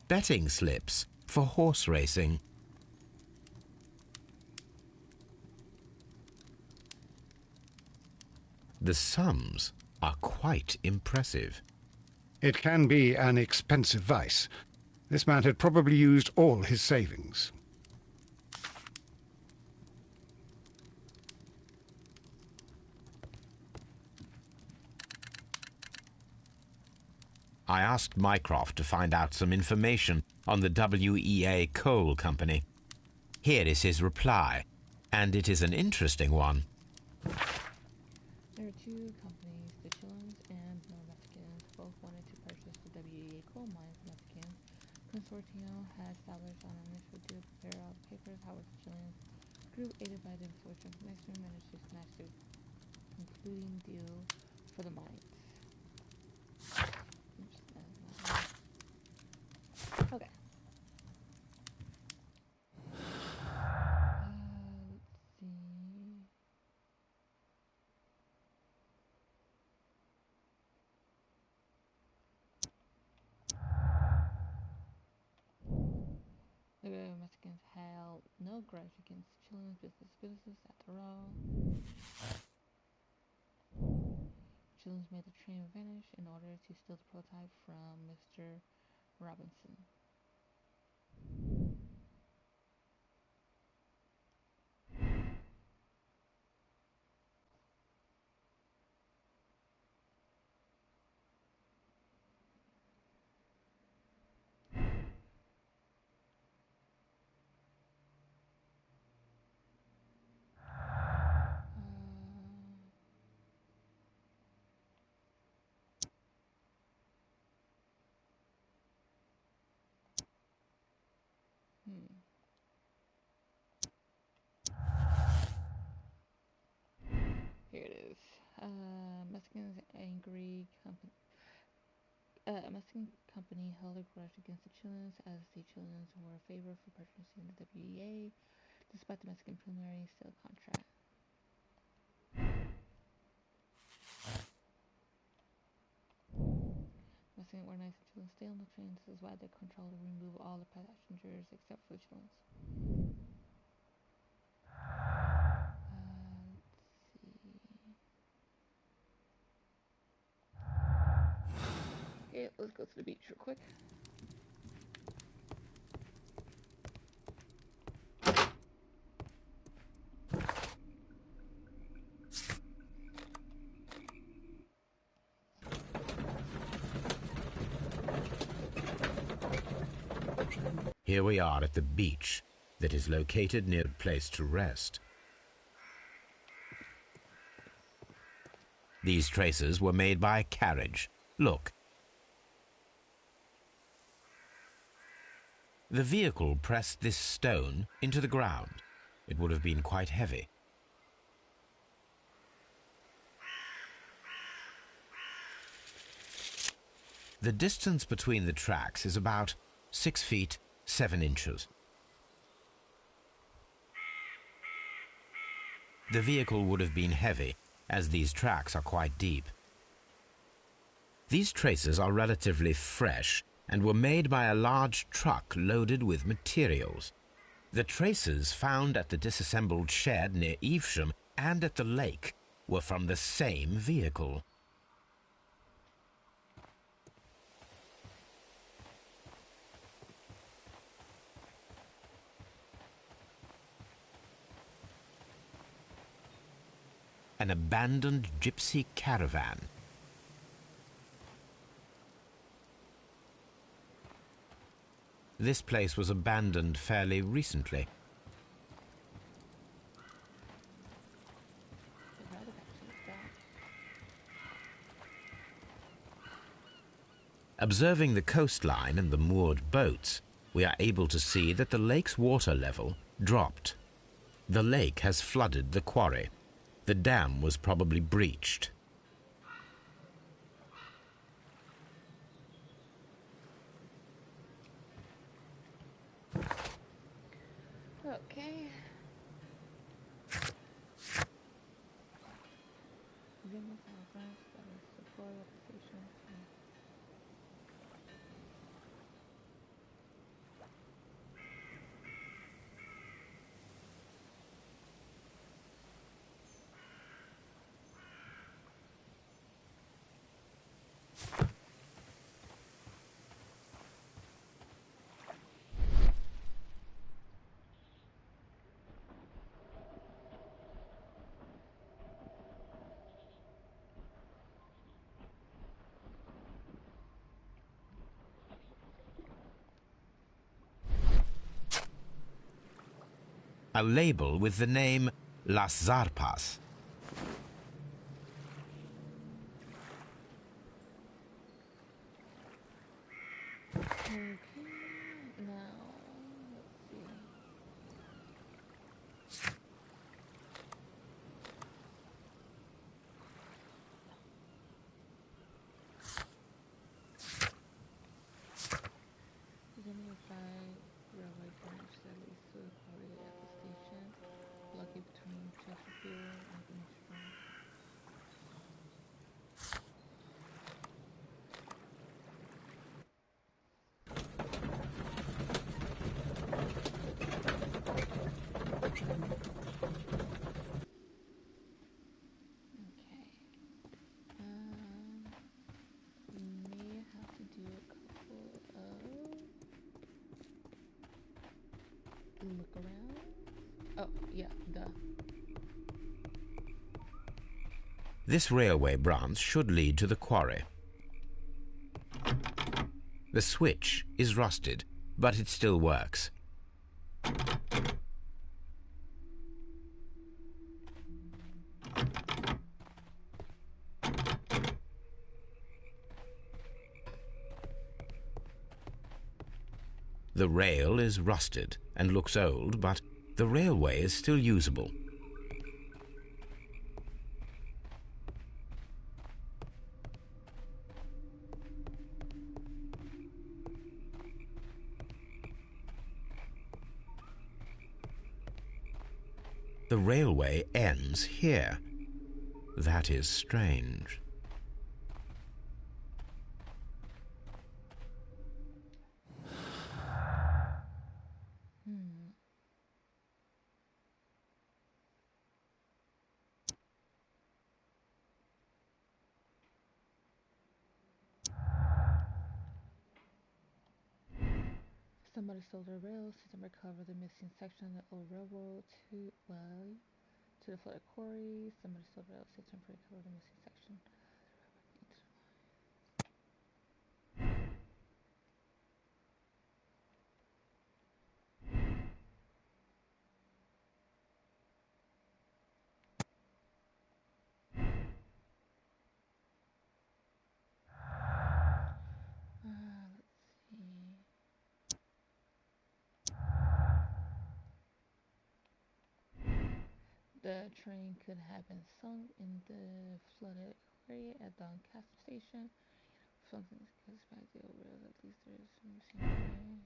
B: Betting slips for horse racing. The sums are quite impressive.
A: It can be an expensive vice. This man had probably used all his savings.
B: I asked Mycroft to find out some information on the WEA Coal Company. Here is his reply, and it is an interesting one.
E: There are two companies, the Chilens and the Mexicans, both wanted to purchase the WEA coal mines. The Mexican consortium had established on an initial deal to prepare all the papers. However, the Chilean group, aided by the influence of Mexican, managed to snatch the concluding deal for the mines. Okay. Let's see. The Mexicans held no grudge against Chilean business after all. Chileans made the train vanish in order to steal the prototype from Mr. Robinson. Here it is. Mexican company held a grudge against the Chileans as the Chileans were favored for purchasing the WEA despite the Mexican preliminary sale contract. accident where nice children stay on the train. This is why they control and remove all the passengers except for the children. Let's see. Okay, let's go to the beach real quick.
B: Here we are at the beach that is located near a place to rest. These traces were made by a carriage. Look. The vehicle pressed this stone into the ground. It would have been quite heavy. The distance between the tracks is about 6 feet 7 inches. The vehicle would have been heavy, as these tracks are quite deep. These traces are relatively fresh and were made by a large truck loaded with materials. The traces found at the disassembled shed near Evesham and at the lake were from the same vehicle. An abandoned gypsy caravan. This place was abandoned fairly recently. Observing the coastline and the moored boats, we are able to see that the lake's water level dropped. The lake has flooded the quarry. The dam was probably breached.
E: Okay.
B: A label with the name Las Zarpas.
E: Okay, now, let's see. Railway branch that leads to the quarry at the station, lucky between Chesterfield and Greenstone. Okay. We may have to do a couple of look around. Oh, yeah, duh.
B: This railway branch should lead to the quarry. The switch is rusted, but it still works. The rail is rusted and looks old, but the railway is still usable. The railway ends here. That is strange.
E: Somebody stole the rails to recover the missing section of the old railroad to the flooded quarry. Somebody stole the rails to recover the missing section. Let's see. The train could have been sunk in the flooded quarry at Doncaster Station. Something gets back the old rails. At least there is some missing train.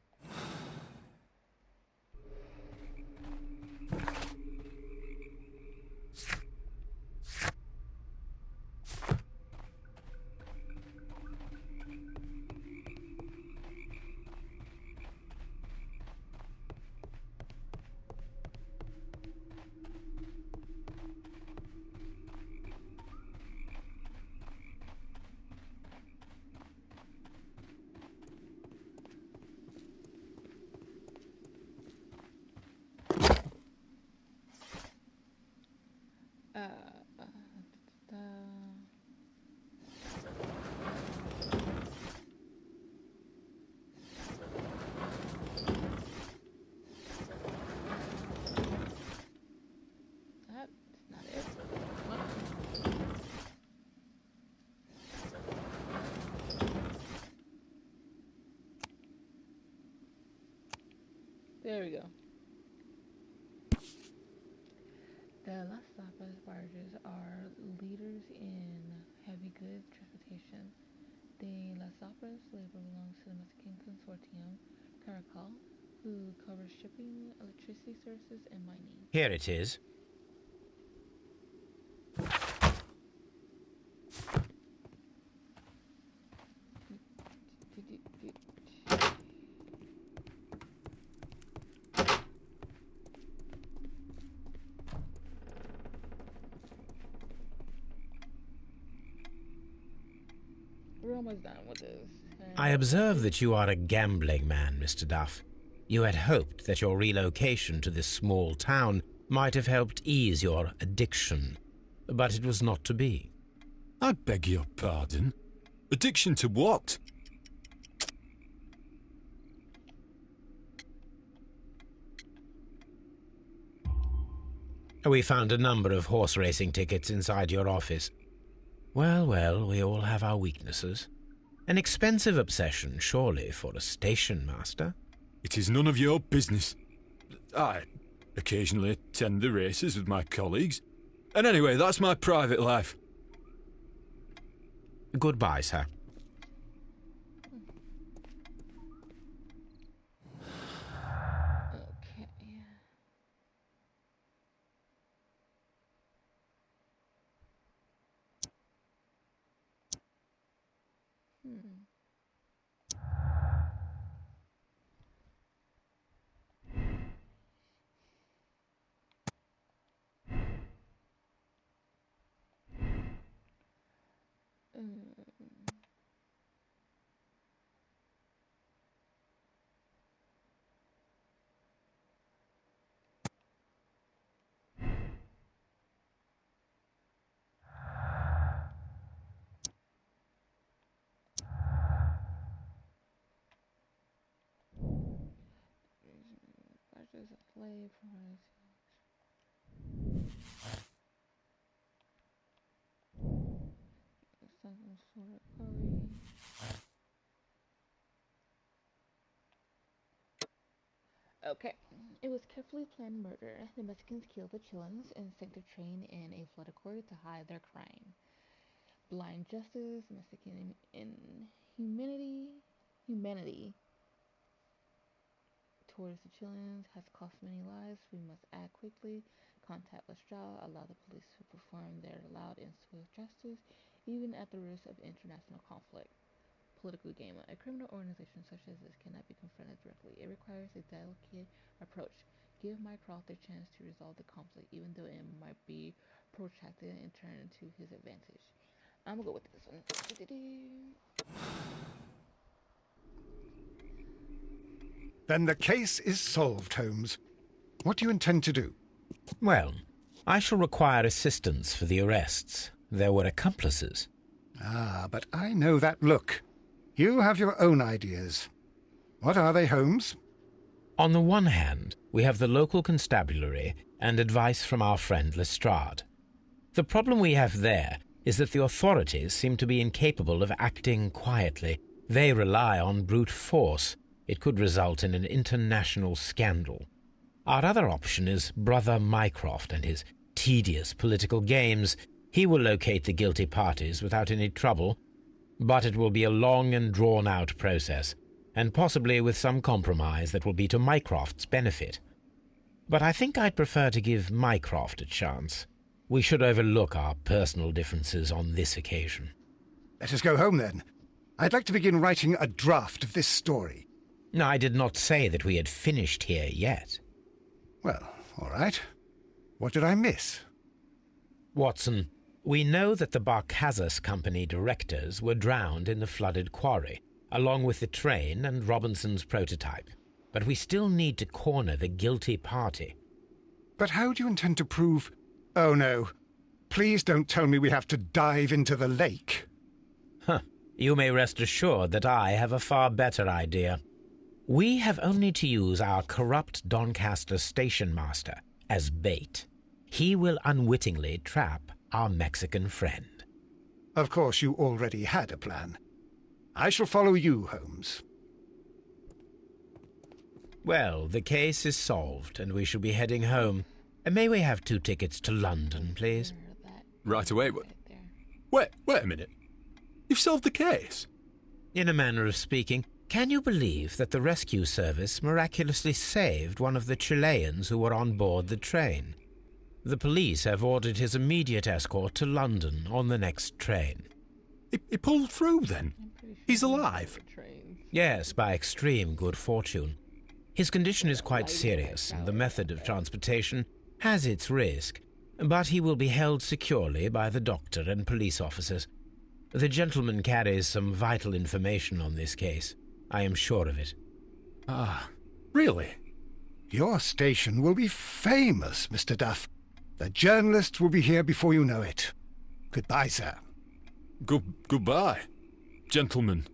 E: There we go. The Las Tapas barges are leaders in heavy goods transportation. The Las Tapas label belongs to the Mexican consortium Caracal, who covers shipping, electricity services, and mining.
B: Here it is.
E: We're almost done with this.
B: I observe that you are a gambling man, Mr. Duff. You had hoped that your relocation to this small town might have helped ease your addiction, but it was not to be.
K: I beg your pardon? Addiction to what?
B: We found a number of horse racing tickets inside your office. Well, well, we all have our weaknesses. An expensive obsession, surely, for a station master.
K: It is none of your business. I occasionally attend the races with my colleagues. And anyway, that's my private life.
B: Goodbye, sir.
E: Okay. Barges a slave from some sort of quarry. Okay. It was carefully planned murder. The Mexicans killed the Chilens and sank the train in a flooded quarry to hide their crime. Blind justice, Mexican humanity towards the Chilens has cost many lives. We must act quickly. Contact Lestrade. Allow the police to perform their loud and swift justice, even at the risk of international conflict. Political game. A criminal organization such as this cannot be confronted directly. It requires a delicate approach. Give Mycroft a chance to resolve the conflict, even though it might be protracted and turn to his advantage. I'm gonna go with this one.
A: Then the case is solved, Holmes. What do you intend to do?
B: Well, I shall require assistance for the arrests. There were accomplices.
A: Ah, but I know that look. You have your own ideas. What are they, Holmes?
B: On the one hand, we have the local constabulary and advice from our friend Lestrade. The problem we have there is that the authorities seem to be incapable of acting quietly. They rely on brute force. It could result in an international scandal. Our other option is Brother Mycroft and his tedious political games. He will locate the guilty parties without any trouble, but it will be a long and drawn-out process, and possibly with some compromise that will be to Mycroft's benefit. But I think I'd prefer to give Mycroft a chance. We should overlook our personal differences on this occasion.
A: Let us go home, then. I'd like to begin writing a draft of this story.
B: No, I did not say that we had finished here yet.
A: Well, all right. What did I miss?
B: Watson, we know that the Barkazas Company directors were drowned in the flooded quarry, along with the train and Robinson's prototype. But we still need to corner the guilty party.
A: But how do you intend to prove... Oh, no. Please don't tell me we have to dive into the lake.
B: Huh. You may rest assured that I have a far better idea. We have only to use our corrupt Doncaster station master as bait. He will unwittingly trap our Mexican friend.
A: Of course, you already had a plan. I shall follow you, Holmes.
B: Well, the case is solved, and we shall be heading home. May we have 2 tickets to London, please?
K: Right away. Wait a minute. You've solved the case?
B: In a manner of speaking. Can you believe that the rescue service miraculously saved one of the Chileans who were on board the train? The police have ordered his immediate escort to London on the next train.
K: He pulled through, then? He's alive?
B: Yes, by extreme good fortune. His condition is quite serious, and the method of transportation has its risk, but he will be held securely by the doctor and police officers. The gentleman carries some vital information on this case. I am sure of it.
K: Ah, really?
A: Your station will be famous, Mr. Duff. The journalists will be here before you know it. Goodbye, sir.
K: Goodbye, gentlemen.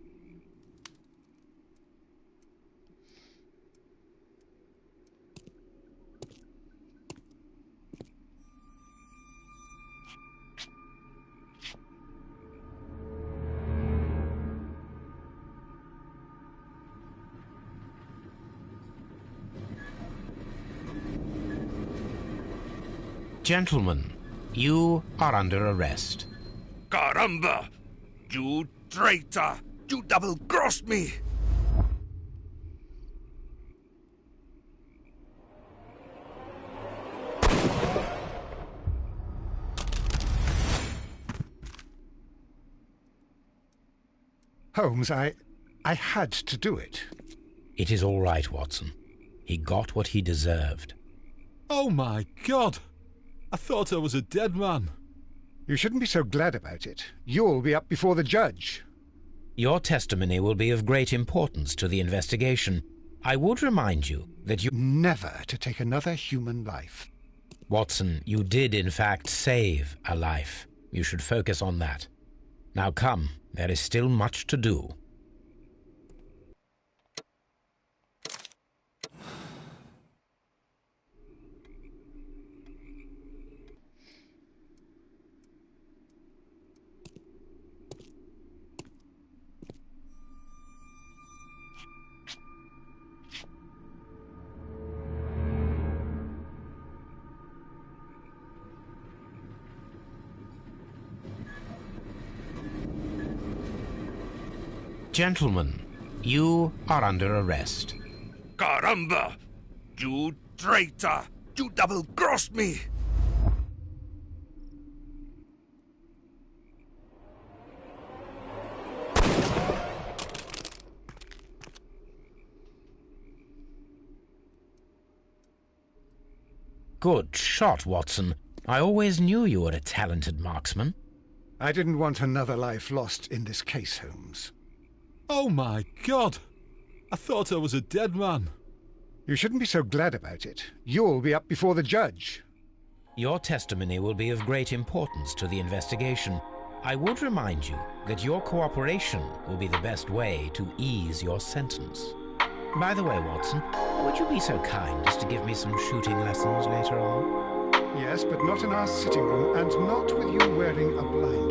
B: Gentlemen, you are under arrest.
H: Caramba! You traitor! You double-crossed me!
A: Holmes, I had to do it.
B: It is all right, Watson. He got what he deserved.
K: Oh, my God! I thought I was a dead man.
A: You shouldn't be so glad about it. You'll be up before the judge.
B: Your testimony will be of great importance to the investigation. I would remind you that you...
A: Never to take another human life.
B: Watson, you did in fact save a life. You should focus on that. Now come, there is still much to do. Gentlemen, you are under arrest.
H: Caramba! You traitor! You double-crossed me!
B: Good shot, Watson. I always knew you were a talented marksman.
A: I didn't want another life lost in this case, Holmes.
K: Oh, my God! I thought I was a dead man.
A: You shouldn't be so glad about it. You'll be up before the judge.
B: Your testimony will be of great importance to the investigation. I would remind you that your cooperation will be the best way to ease your sentence. By the way, Watson, would you be so kind as to give me some shooting lessons later on?
A: Yes, but not in our sitting room, and not with you wearing a blindfold.